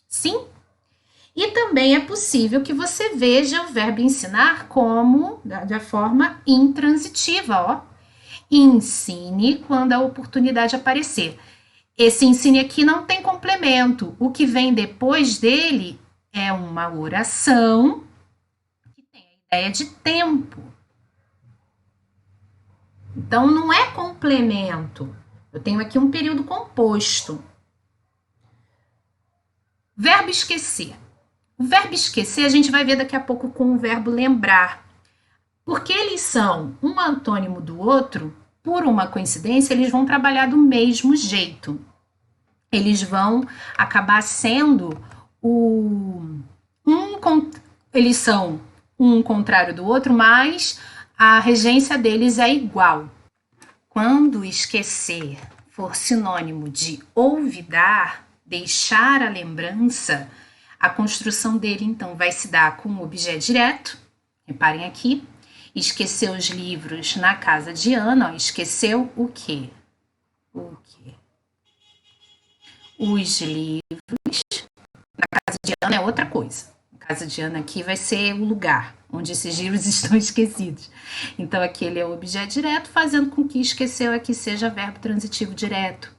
Sim? E também é possível que você veja o verbo ensinar como da forma intransitiva, ó. Ensine quando a oportunidade aparecer. Esse ensine aqui não tem complemento. O que vem depois dele é uma oração que tem a ideia de tempo. Então, não é complemento. Eu tenho aqui um período composto. Verbo esquecer. O verbo esquecer a gente vai ver daqui a pouco com o verbo lembrar. Porque eles são um antônimo do outro, por uma coincidência, eles vão trabalhar do mesmo jeito. Eles vão acabar sendo eles são um contrário do outro, mas a regência deles é igual. Quando esquecer for sinônimo de olvidar, deixar a lembrança, a construção dele, então, vai se dar com o objeto direto. Reparem aqui. Esqueceu os livros na casa de Ana. Ó, esqueceu o quê? O quê? Os livros. Na casa de Ana é outra coisa. Na casa de Ana aqui vai ser o lugar onde esses livros estão esquecidos. Então, aqui ele é o objeto direto, fazendo com que esqueceu aqui seja verbo transitivo direto.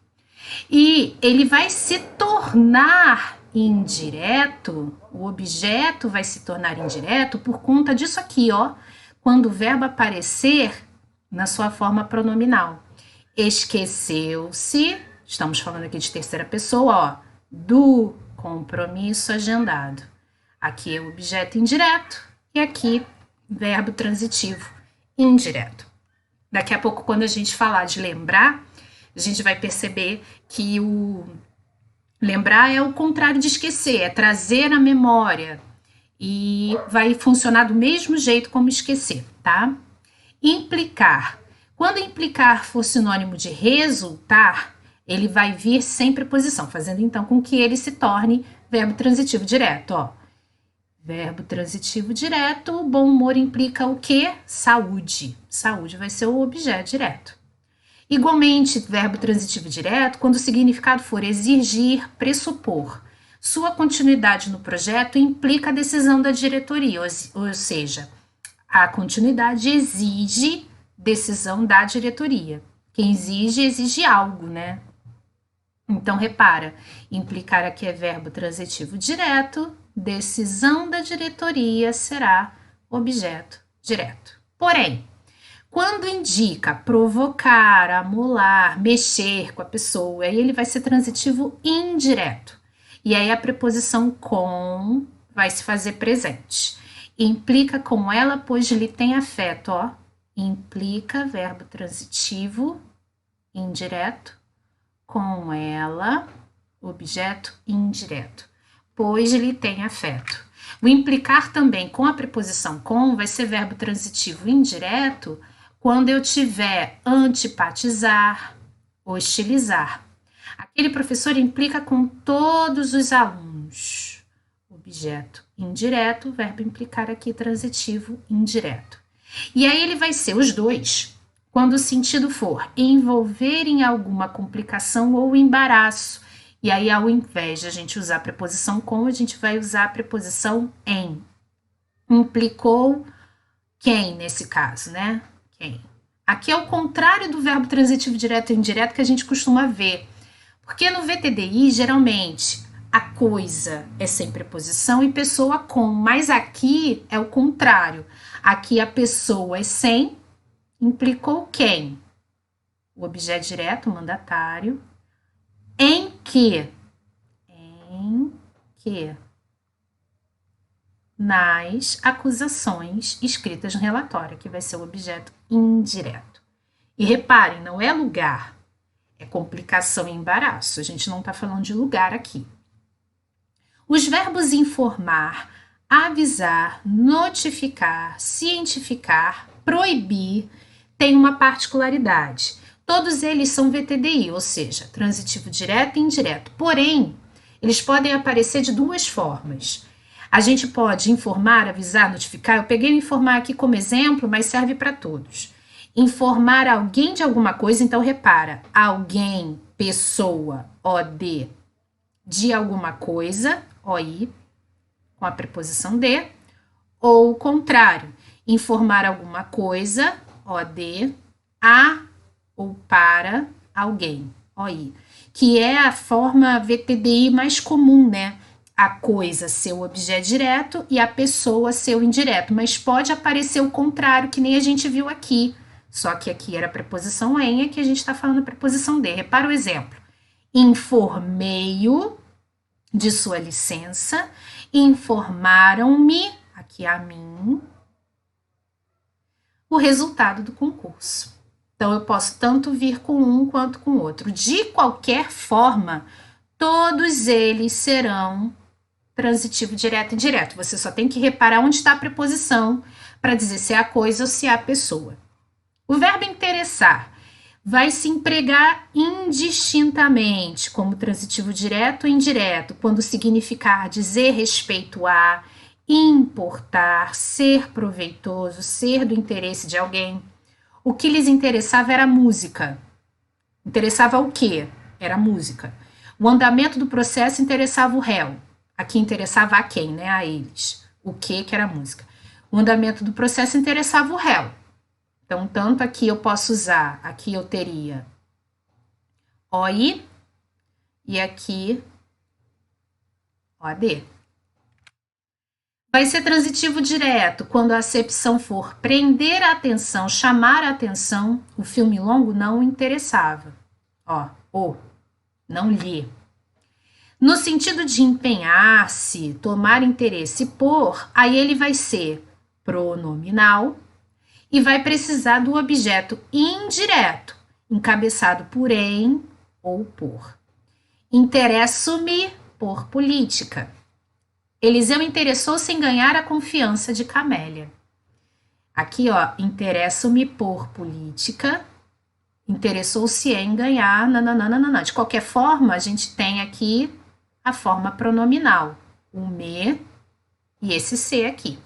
E ele vai se tornar indireto, o objeto vai se tornar indireto por conta disso aqui, ó, quando o verbo aparecer na sua forma pronominal. Esqueceu-se, estamos falando aqui de terceira pessoa, ó, do compromisso agendado. Aqui é o objeto indireto e aqui verbo transitivo indireto. Daqui a pouco, quando a gente falar de lembrar, a gente vai perceber que o lembrar é o contrário de esquecer, é trazer a memória e vai funcionar do mesmo jeito como esquecer, tá? Implicar. Quando implicar for sinônimo de resultar, ele vai vir sem preposição, fazendo então com que ele se torne verbo transitivo direto, ó. Verbo transitivo direto, bom humor implica o quê? Saúde. Saúde vai ser o objeto direto. Igualmente, verbo transitivo direto, quando o significado for exigir, pressupor. Sua continuidade no projeto implica a decisão da diretoria, ou seja, a continuidade exige decisão da diretoria. Quem exige, exige algo, né? Então, repara, implicar aqui é verbo transitivo direto, decisão da diretoria será objeto direto. Porém, quando indica provocar, amolar, mexer com a pessoa, aí ele vai ser transitivo indireto. E aí a preposição com vai se fazer presente. Implica com ela, pois lhe tem afeto, ó. Implica, verbo transitivo indireto, com ela, objeto indireto, pois lhe tem afeto. O implicar também com a preposição com vai ser verbo transitivo indireto quando eu tiver antipatizar, hostilizar. Aquele professor implica com todos os alunos. Objeto indireto, verbo implicar aqui transitivo indireto. E aí ele vai ser os dois quando o sentido for envolver em alguma complicação ou embaraço. E aí, ao invés de a gente usar a preposição com, a gente vai usar a preposição em. Implicou quem nesse caso, né? Quem? Aqui é o contrário do verbo transitivo direto e indireto que a gente costuma ver. Porque no VTDI, geralmente, a coisa é sem preposição e pessoa com. Mas aqui é o contrário. Aqui a pessoa é sem, implicou quem? O objeto direto, o mandatário. Em que? Em que? Nas acusações escritas no relatório, que vai ser o objeto indireto. E reparem, não é lugar, é complicação e embaraço. A gente não está falando de lugar aqui. Os verbos informar, avisar, notificar, cientificar, proibir, tem uma particularidade. Todos eles são VTDI, ou seja, transitivo direto e indireto. Porém, eles podem aparecer de duas formas. A gente pode informar, avisar, notificar. Eu peguei o informar aqui como exemplo, mas serve para todos. Informar alguém de alguma coisa, então repara, alguém, pessoa, OD, de alguma coisa, OI, com a preposição de, ou o contrário, informar alguma coisa, OD, a ou para alguém, OI, que é a forma VTDI mais comum, né? A coisa ser o objeto direto e a pessoa ser o indireto, mas pode aparecer o contrário, que nem a gente viu aqui, só que aqui era a preposição em, aqui a gente está falando a preposição de. Repara o exemplo. Informei-o de sua licença, informaram-me, aqui a mim, o resultado do concurso. Então, eu posso tanto vir com um quanto com o outro. De qualquer forma, todos eles serão transitivo direto e indireto. Você só tem que reparar onde está a preposição para dizer se é a coisa ou se é a pessoa. O verbo interessar vai se empregar indistintamente como transitivo direto ou indireto, quando significar dizer respeito a, importar, ser proveitoso, ser do interesse de alguém. O que lhes interessava era a música. Interessava o quê? Era a música. O andamento do processo interessava o réu. Aqui interessava a quem, né? A eles. O que era a música. O andamento do processo interessava o réu. Então, tanto aqui eu posso usar, aqui eu teria OI e aqui OD. Vai ser transitivo direto quando a acepção for prender a atenção, chamar a atenção. O filme longo não interessava. Não lhe. No sentido de empenhar-se, tomar interesse por, aí ele vai ser pronominal e vai precisar do objeto indireto, encabeçado por em ou por. Interesso-me por política. Eliseu interessou-se em ganhar a confiança de Camélia. Aqui, interesso-me por política, interessou-se em ganhar, nananana. De qualquer forma, a gente tem aqui a forma pronominal, o me e esse se aqui.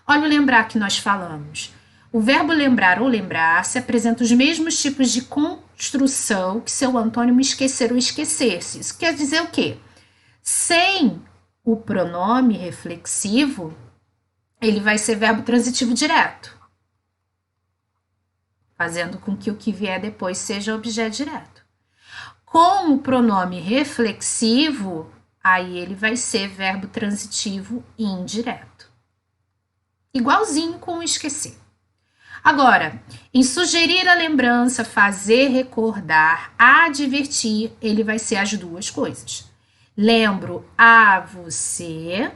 Olha o lembrar que nós falamos. O verbo lembrar ou lembrar-se apresenta os mesmos tipos de construção que seu antônimo esquecer ou esquecer-se. Isso quer dizer o quê? Sem o pronome reflexivo, ele vai ser verbo transitivo direto, fazendo com que o que vier depois seja objeto direto. Com o pronome reflexivo, aí ele vai ser verbo transitivo indireto. Igualzinho com o esquecer. Agora, em sugerir a lembrança, fazer recordar, advertir, ele vai ser as duas coisas. Lembro a você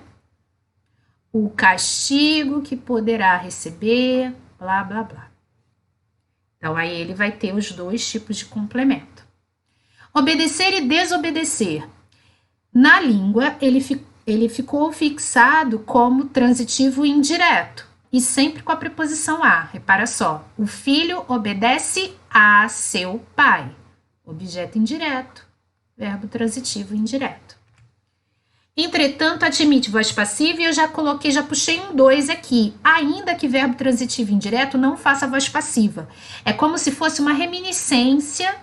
o castigo que poderá receber, blá, blá, blá. Então, aí ele vai ter os dois tipos de complemento. Obedecer e desobedecer. Na língua, ele ficou fixado como transitivo indireto e sempre com a preposição a. Repara só, o filho obedece a seu pai. Objeto indireto, verbo transitivo indireto. Entretanto, admite voz passiva e eu já puxei um 2 aqui. Ainda que verbo transitivo indireto não faça voz passiva. É como se fosse uma reminiscência.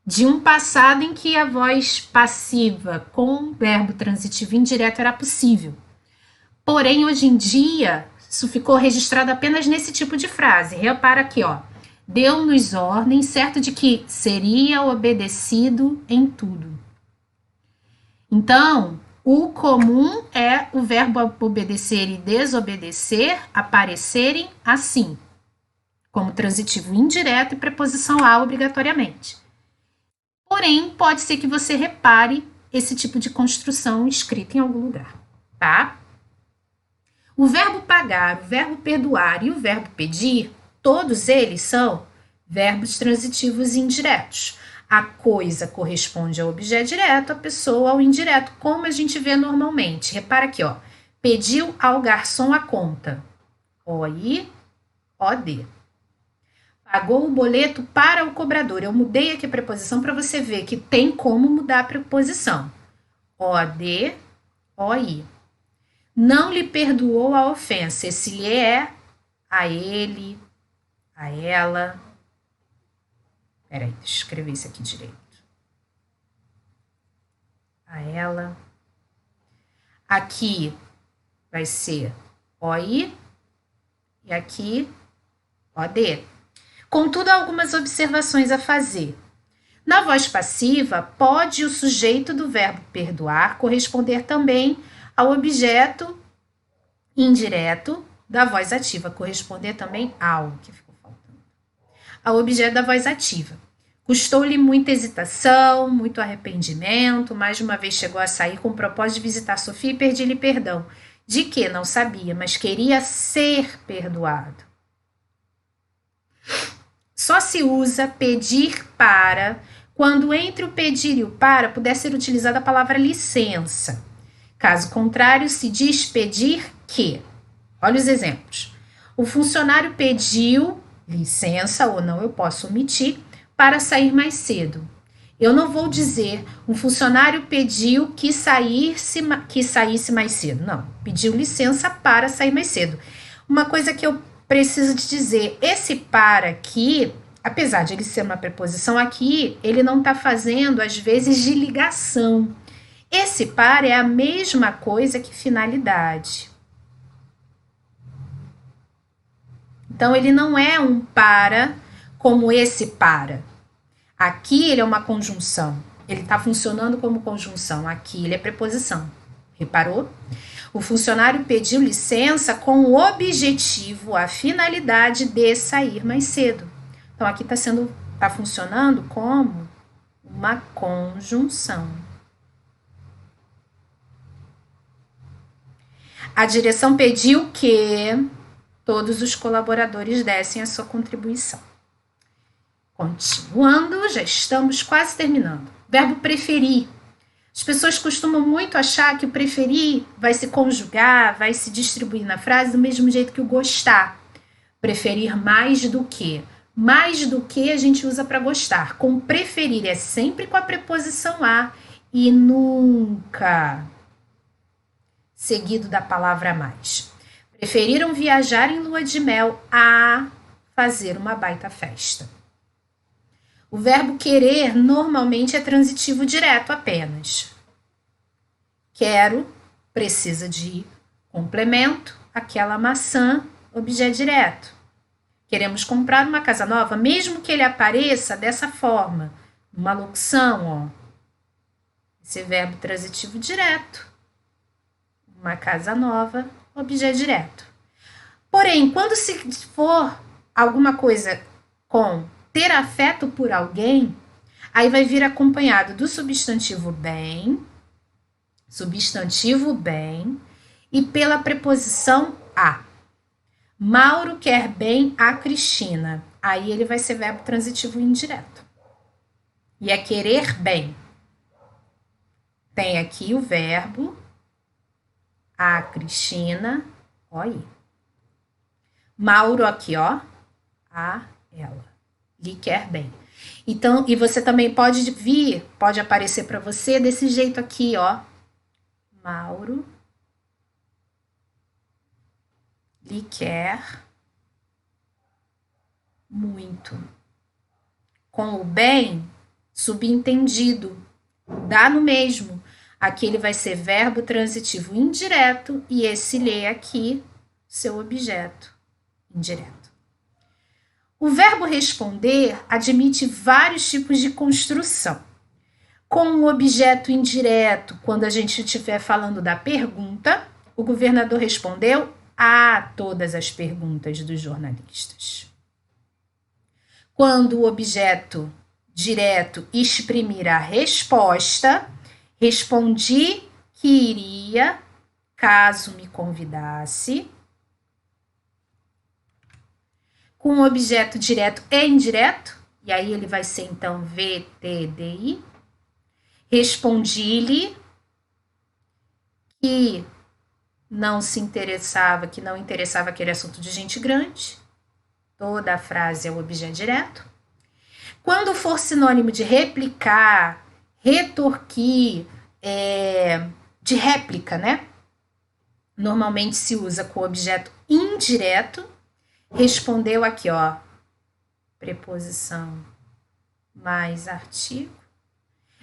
De um passado em que a voz passiva com verbo transitivo indireto era possível. Porém, hoje em dia, isso ficou registrado apenas nesse tipo de frase. Repara aqui, deu-nos ordem, certo de que seria obedecido em tudo. Então, o comum é o verbo obedecer e desobedecer aparecerem assim, como transitivo indireto e preposição a obrigatoriamente. Porém, pode ser que você repare esse tipo de construção escrita em algum lugar, tá? O verbo pagar, o verbo perdoar e o verbo pedir, todos eles são verbos transitivos indiretos. A coisa corresponde ao objeto direto, a pessoa ao indireto, como a gente vê normalmente. Repara aqui, ó. Pediu ao garçom a conta. OI, OD. Pagou o boleto para o cobrador. Eu mudei aqui a preposição para você ver que tem como mudar a preposição. OD, OI. Não lhe perdoou a ofensa. Esse lhe é a ele, a ela. Peraí, deixa eu escrever isso aqui direito. A ela. Aqui vai ser OI e aqui OD. Contudo, há algumas observações a fazer. Na voz passiva, pode o sujeito do verbo perdoar corresponder também ao objeto indireto da voz ativa, corresponder também ao, que ficou faltando, ao objeto da voz ativa. Custou-lhe muita hesitação, muito arrependimento, mais de uma vez chegou a sair com o propósito de visitar Sofia e pedir-lhe perdão. De que? Não sabia, mas queria ser perdoado. Só se usa pedir para quando entre o pedir e o para puder ser utilizada a palavra licença. Caso contrário, se diz pedir que. Olha os exemplos. O funcionário pediu licença, ou não, eu posso omitir, para sair mais cedo. Eu não vou dizer, um funcionário pediu que saísse mais cedo. Não, pediu licença para sair mais cedo. Uma coisa que eu preciso te dizer, esse para aqui, apesar de ele ser uma preposição aqui, ele não está fazendo, às vezes, de ligação. Esse para é a mesma coisa que finalidade. Então, ele não é um para como esse para. Aqui ele é uma conjunção. Ele está funcionando como conjunção. Aqui ele é preposição. Reparou? O funcionário pediu licença com o objetivo, a finalidade de sair mais cedo. Então, aqui está funcionando como uma conjunção. A direção pediu que todos os colaboradores dessem a sua contribuição. Continuando, já estamos quase terminando. Verbo preferir. As pessoas costumam muito achar que o preferir vai se conjugar, vai se distribuir na frase do mesmo jeito que o gostar. Preferir mais do que. Mais do que a gente usa para gostar. Com preferir é sempre com a preposição a e nunca seguido da palavra mais. Preferiram viajar em lua de mel a fazer uma baita festa. O verbo querer normalmente é transitivo direto apenas. Quero precisa de complemento, aquela maçã, objeto direto. Queremos comprar uma casa nova, mesmo que ele apareça dessa forma, uma locução, ó. Esse verbo transitivo direto. Uma casa nova, objeto direto. Porém, quando se for alguma coisa com ter afeto por alguém, aí vai vir acompanhado do substantivo bem e pela preposição a. Mauro quer bem a Cristina. Aí ele vai ser verbo transitivo indireto. E é querer bem. Tem aqui o verbo a Cristina, ó aí. Mauro aqui, ó, a ela. Lhe quer bem. Então, e você também pode aparecer para você desse jeito aqui, ó. Mauro lhe quer muito. Com o bem, subentendido, dá no mesmo. Aqui ele vai ser verbo transitivo indireto e esse lhe aqui, seu objeto indireto. O verbo responder admite vários tipos de construção. Com o objeto indireto, quando a gente estiver falando da pergunta, o governador respondeu a todas as perguntas dos jornalistas. Quando o objeto direto exprimir a resposta, respondi que iria, caso me convidasse. Com o objeto direto e indireto, E aí ele vai ser, então, VTDI. Respondi-lhe que não interessava aquele assunto de gente grande. Toda a frase é o objeto direto. Quando for sinônimo de replicar, retorquir, de réplica, né? Normalmente se usa com objeto indireto. Respondeu aqui, ó, preposição mais artigo.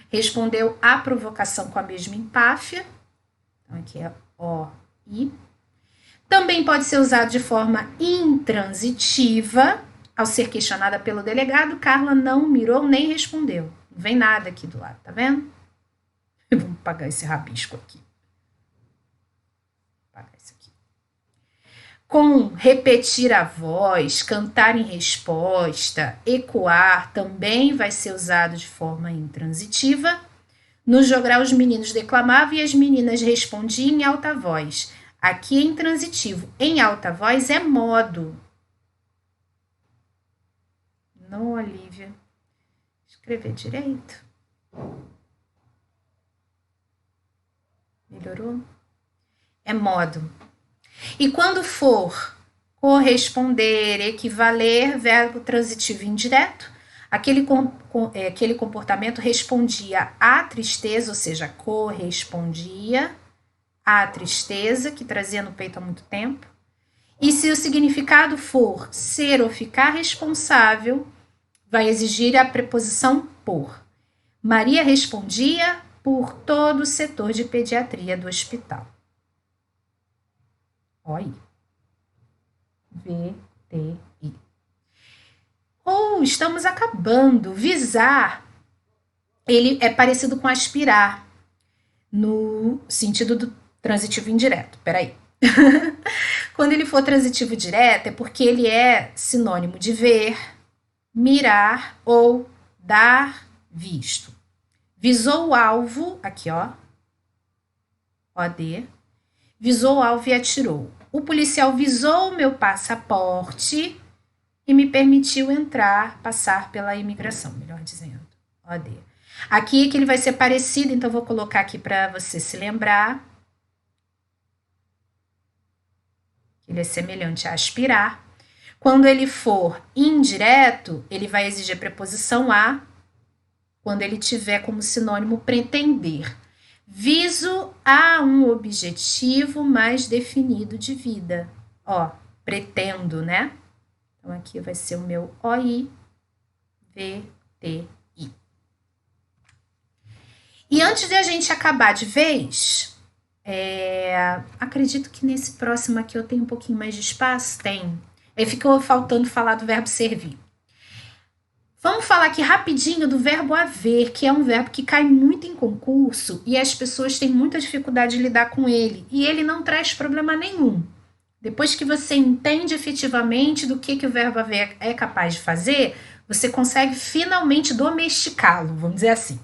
Respondeu à provocação com a mesma empáfia. Então, aqui é O, I. Também pode ser usado de forma intransitiva. Ao ser questionada pelo delegado, Carla não mirou nem respondeu. Não vem nada aqui do lado, tá vendo? Vamos apagar esse rabisco aqui. Vou apagar isso aqui. Com repetir a voz, cantar em resposta, ecoar, também vai ser usado de forma intransitiva. No jogral, os meninos declamavam e as meninas respondiam em alta voz. Aqui é intransitivo. Em alta voz é modo. Não, Olivia. Escrever direito. Melhorou? É modo. E quando for corresponder, equivaler, verbo transitivo indireto, aquele comportamento respondia à tristeza, ou seja, correspondia à tristeza que trazia no peito há muito tempo. E se o significado for ser ou ficar responsável, vai exigir a preposição por. Maria respondia por todo o setor de pediatria do hospital. Oi. VTI. Ou estamos acabando. Visar, ele é parecido com aspirar, no sentido do transitivo indireto. Peraí. Quando ele for transitivo direto, é porque ele é sinônimo de ver, mirar ou dar visto. Visou o alvo, aqui ó, OD, visou o alvo e atirou. O policial visou o meu passaporte e me permitiu passar pela imigração, melhor dizendo, OD. Aqui é que ele vai ser parecido, então vou colocar aqui para você se lembrar. Ele é semelhante a aspirar. Quando ele for indireto, ele vai exigir a preposição a, quando ele tiver como sinônimo pretender. Viso a um objetivo mais definido de vida. Ó, pretendo, né? Então, aqui vai ser o meu OI, VTI. E antes de a gente acabar de vez, acredito que nesse próximo aqui eu tenho um pouquinho mais de espaço. Tem. Aí ficou faltando falar do verbo servir. Vamos falar aqui rapidinho do verbo haver, que é um verbo que cai muito em concurso e as pessoas têm muita dificuldade de lidar com ele. E ele não traz problema nenhum. Depois que você entende efetivamente do que o verbo haver é capaz de fazer, você consegue finalmente domesticá-lo, vamos dizer assim.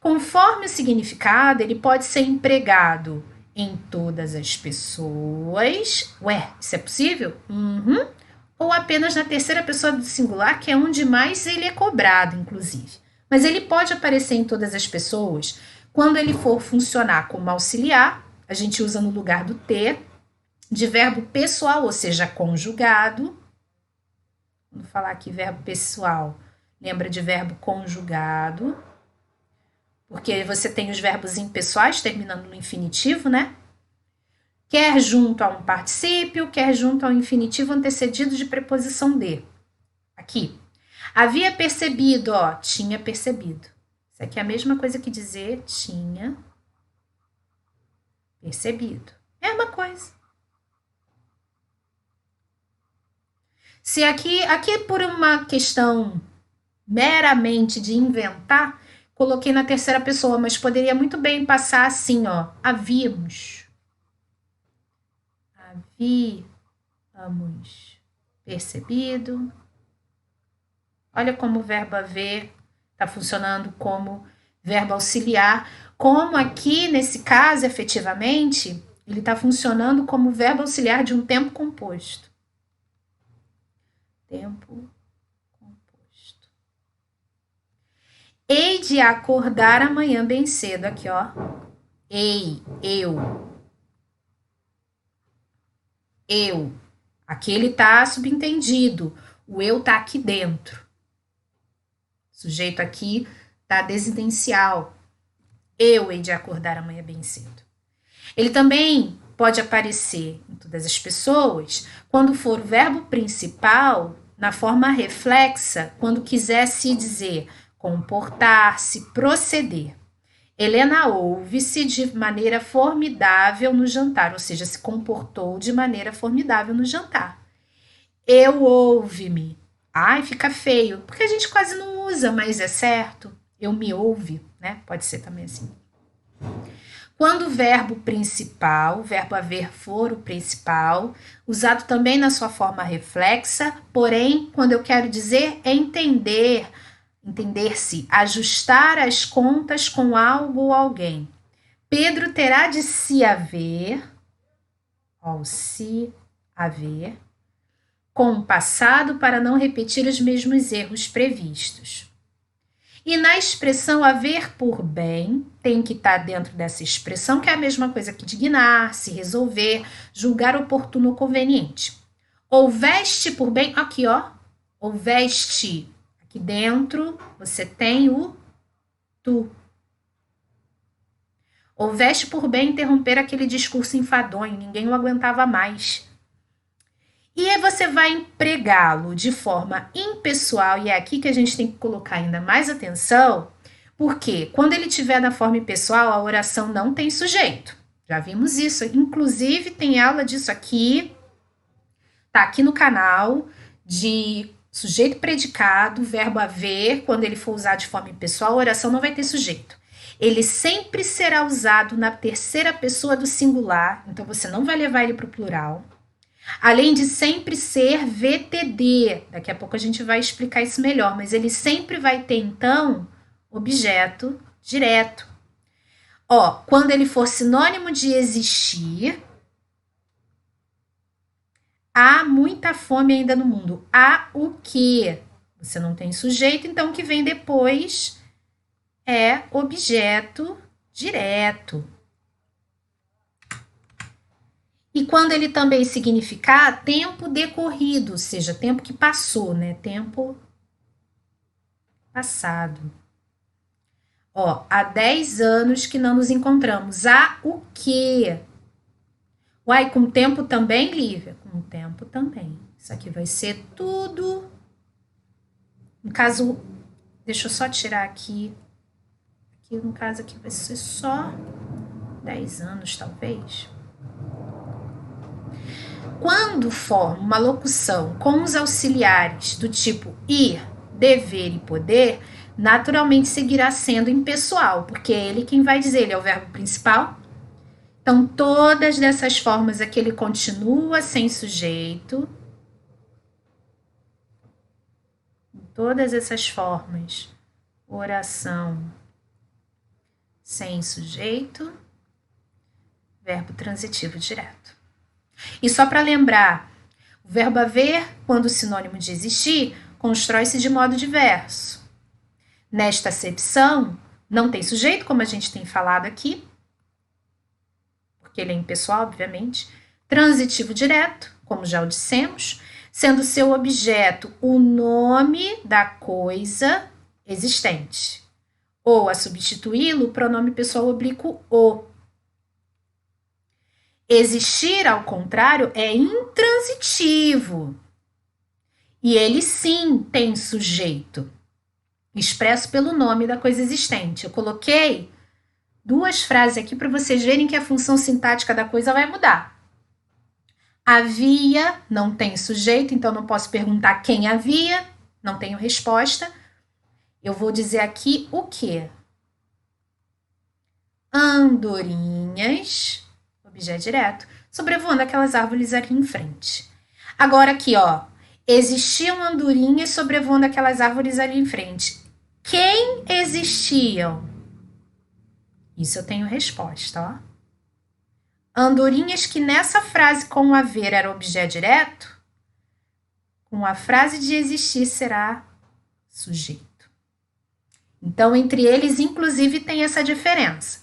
Conforme o significado, ele pode ser empregado em todas as pessoas. Ué, isso é possível? Uhum. Ou apenas na terceira pessoa do singular, que é onde mais ele é cobrado, inclusive. Mas ele pode aparecer em todas as pessoas. Quando ele for funcionar como auxiliar, a gente usa no lugar do ter, de verbo pessoal, ou seja, conjugado. Vamos falar aqui verbo pessoal, lembra de verbo conjugado, porque você tem os verbos impessoais terminando no infinitivo, né? Quer junto a um particípio, quer junto ao infinitivo antecedido de preposição de. Aqui. Havia percebido, ó, tinha percebido. Isso aqui é a mesma coisa que dizer tinha percebido. É uma coisa. Se aqui por uma questão meramente de inventar, coloquei na terceira pessoa, mas poderia muito bem passar assim, ó, havíamos percebido. Olha como o verbo haver está funcionando como verbo auxiliar, como aqui, nesse caso, efetivamente, ele está funcionando como verbo auxiliar de um tempo composto. Tempo composto. Hei de acordar amanhã bem cedo. Aqui, ó. Ei, eu. Eu. Aqui ele tá subentendido. O eu tá aqui dentro. O sujeito aqui tá desidencial. Eu hei de acordar amanhã bem cedo. Ele também pode aparecer em todas as pessoas quando for o verbo principal na forma reflexa, quando quiser se dizer comportar-se, proceder. Helena ouve-se de maneira formidável no jantar, ou seja, se comportou de maneira formidável no jantar. Eu ouve-me. Ai, fica feio, porque a gente quase não usa, mas é certo. Eu me ouve, né? Pode ser também assim. Quando o verbo principal, o verbo haver for o principal, usado também na sua forma reflexa, porém, quando eu quero dizer é entender, entender-se, ajustar as contas com algo ou alguém. Pedro terá de se haver, ó, se haver, com o passado para não repetir os mesmos erros previstos. E na expressão haver por bem, tem que estar dentro dessa expressão, que é a mesma coisa que dignar-se, resolver, julgar oportuno ou conveniente. Houveste por bem, aqui ó, houveste, aqui dentro você tem o tu. Houveste por bem interromper aquele discurso enfadonho, ninguém o aguentava mais. E aí você vai empregá-lo de forma impessoal, e é aqui que a gente tem que colocar ainda mais atenção, porque quando ele estiver na forma impessoal, a oração não tem sujeito. Já vimos isso, inclusive tem aula disso aqui, tá aqui no canal, de sujeito predicado, verbo haver, quando ele for usado de forma impessoal, a oração não vai ter sujeito. Ele sempre será usado na terceira pessoa do singular, então você não vai levar ele para o plural. Além de sempre ser VTD, daqui a pouco a gente vai explicar isso melhor, mas ele sempre vai ter, então, objeto direto. Ó, quando ele for sinônimo de existir, há muita fome ainda no mundo. Há o quê? Você não tem sujeito, então o que vem depois é objeto direto. E quando ele também significar tempo decorrido, ou seja, tempo que passou, né? Tempo passado. Ó, há 10 anos que não nos encontramos. Há o quê? Uai, com tempo também, Lívia? Com tempo também. Isso aqui vai ser tudo. No caso, deixa eu só tirar aqui. Aqui no caso aqui vai ser só 10 anos, talvez. Quando forma uma locução com os auxiliares do tipo ir, dever e poder, naturalmente seguirá sendo impessoal, porque é ele quem vai dizer, ele é o verbo principal. Então, todas dessas formas aqui ele continua sem sujeito. Todas essas formas, oração sem sujeito, verbo transitivo direto. E só para lembrar, o verbo haver, quando sinônimo de existir, constrói-se de modo diverso. Nesta acepção, não tem sujeito, como a gente tem falado aqui, porque ele é impessoal, obviamente. Transitivo direto, como já o dissemos, sendo seu objeto o nome da coisa existente. Ou, a substituí-lo, o pronome pessoal oblíquo o. Existir, ao contrário, é intransitivo. E ele sim tem sujeito, expresso pelo nome da coisa existente. Eu coloquei 2 frases aqui para vocês verem que a função sintática da coisa vai mudar. Havia, não tem sujeito, então não posso perguntar quem havia, não tenho resposta. Eu vou dizer aqui o quê? Andorinhas, objeto direto, sobrevoando aquelas árvores ali em frente. Agora aqui, ó, existiam andorinhas sobrevoando aquelas árvores ali em frente. Quem existiam? Isso eu tenho resposta, ó. Andorinhas que nessa frase com o haver era objeto direto, com a frase de existir será sujeito. Então, entre eles, inclusive, tem essa diferença.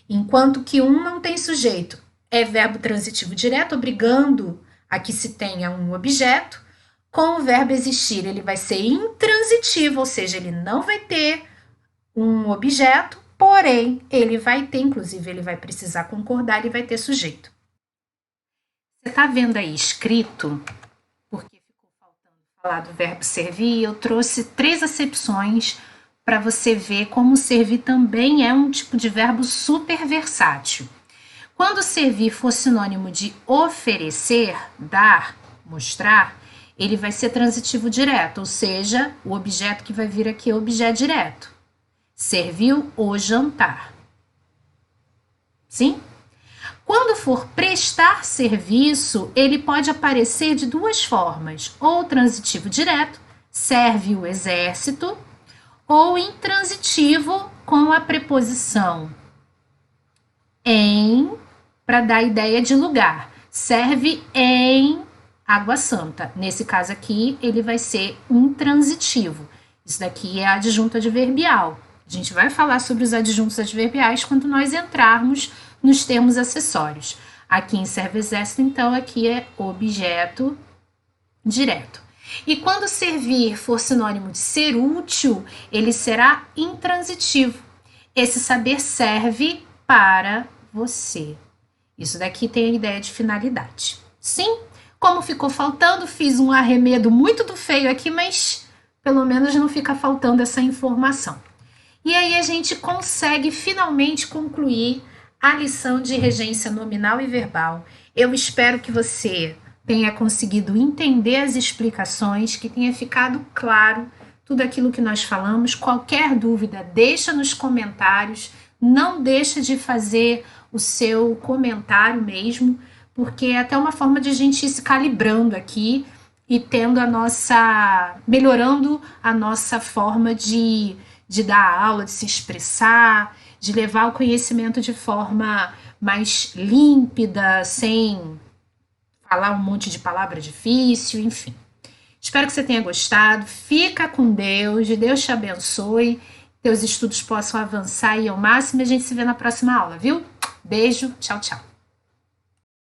Enquanto que um não tem sujeito, é verbo transitivo direto, obrigando a que se tenha um objeto. Com o verbo existir, ele vai ser intransitivo, ou seja, ele não vai ter um objeto, porém, ele vai ter, inclusive, ele vai precisar concordar, ele vai ter sujeito. Você está vendo aí escrito, porque ficou faltando falar do verbo servir, eu trouxe 3 acepções para você ver como servir também é um tipo de verbo super versátil. Quando servir for sinônimo de oferecer, dar, mostrar, ele vai ser transitivo direto, ou seja, o objeto que vai vir aqui é o objeto direto. Serviu o jantar. Sim? Quando for prestar serviço, ele pode aparecer de 2 formas, ou transitivo direto, serve o exército, ou intransitivo com a preposição em, para dar a ideia de lugar. Serve em Água Santa. Nesse caso aqui, ele vai ser intransitivo. Isso daqui é a adjunta adverbial. A gente vai falar sobre os adjuntos adverbiais quando nós entrarmos nos termos acessórios. Aqui em serve exército, então, aqui é objeto direto. E quando servir for sinônimo de ser útil, ele será intransitivo. Esse saber serve para você. Isso daqui tem a ideia de finalidade. Sim? Como ficou faltando, fiz um arremedo muito do feio aqui, mas pelo menos não fica faltando essa informação. E aí a gente consegue finalmente concluir a lição de regência nominal e verbal. Eu espero que você tenha conseguido entender as explicações, que tenha ficado claro tudo aquilo que nós falamos. Qualquer dúvida, deixa nos comentários, não deixa de fazer o seu comentário mesmo, porque é até uma forma de a gente ir se calibrando aqui e tendo melhorando a nossa forma de dar aula, de se expressar, de levar o conhecimento de forma mais límpida, sem falar um monte de palavra difícil, enfim. Espero que você tenha gostado. Fica com Deus, Deus te abençoe, teus estudos possam avançar e ao máximo. A gente se vê na próxima aula, viu? Beijo, tchau, tchau.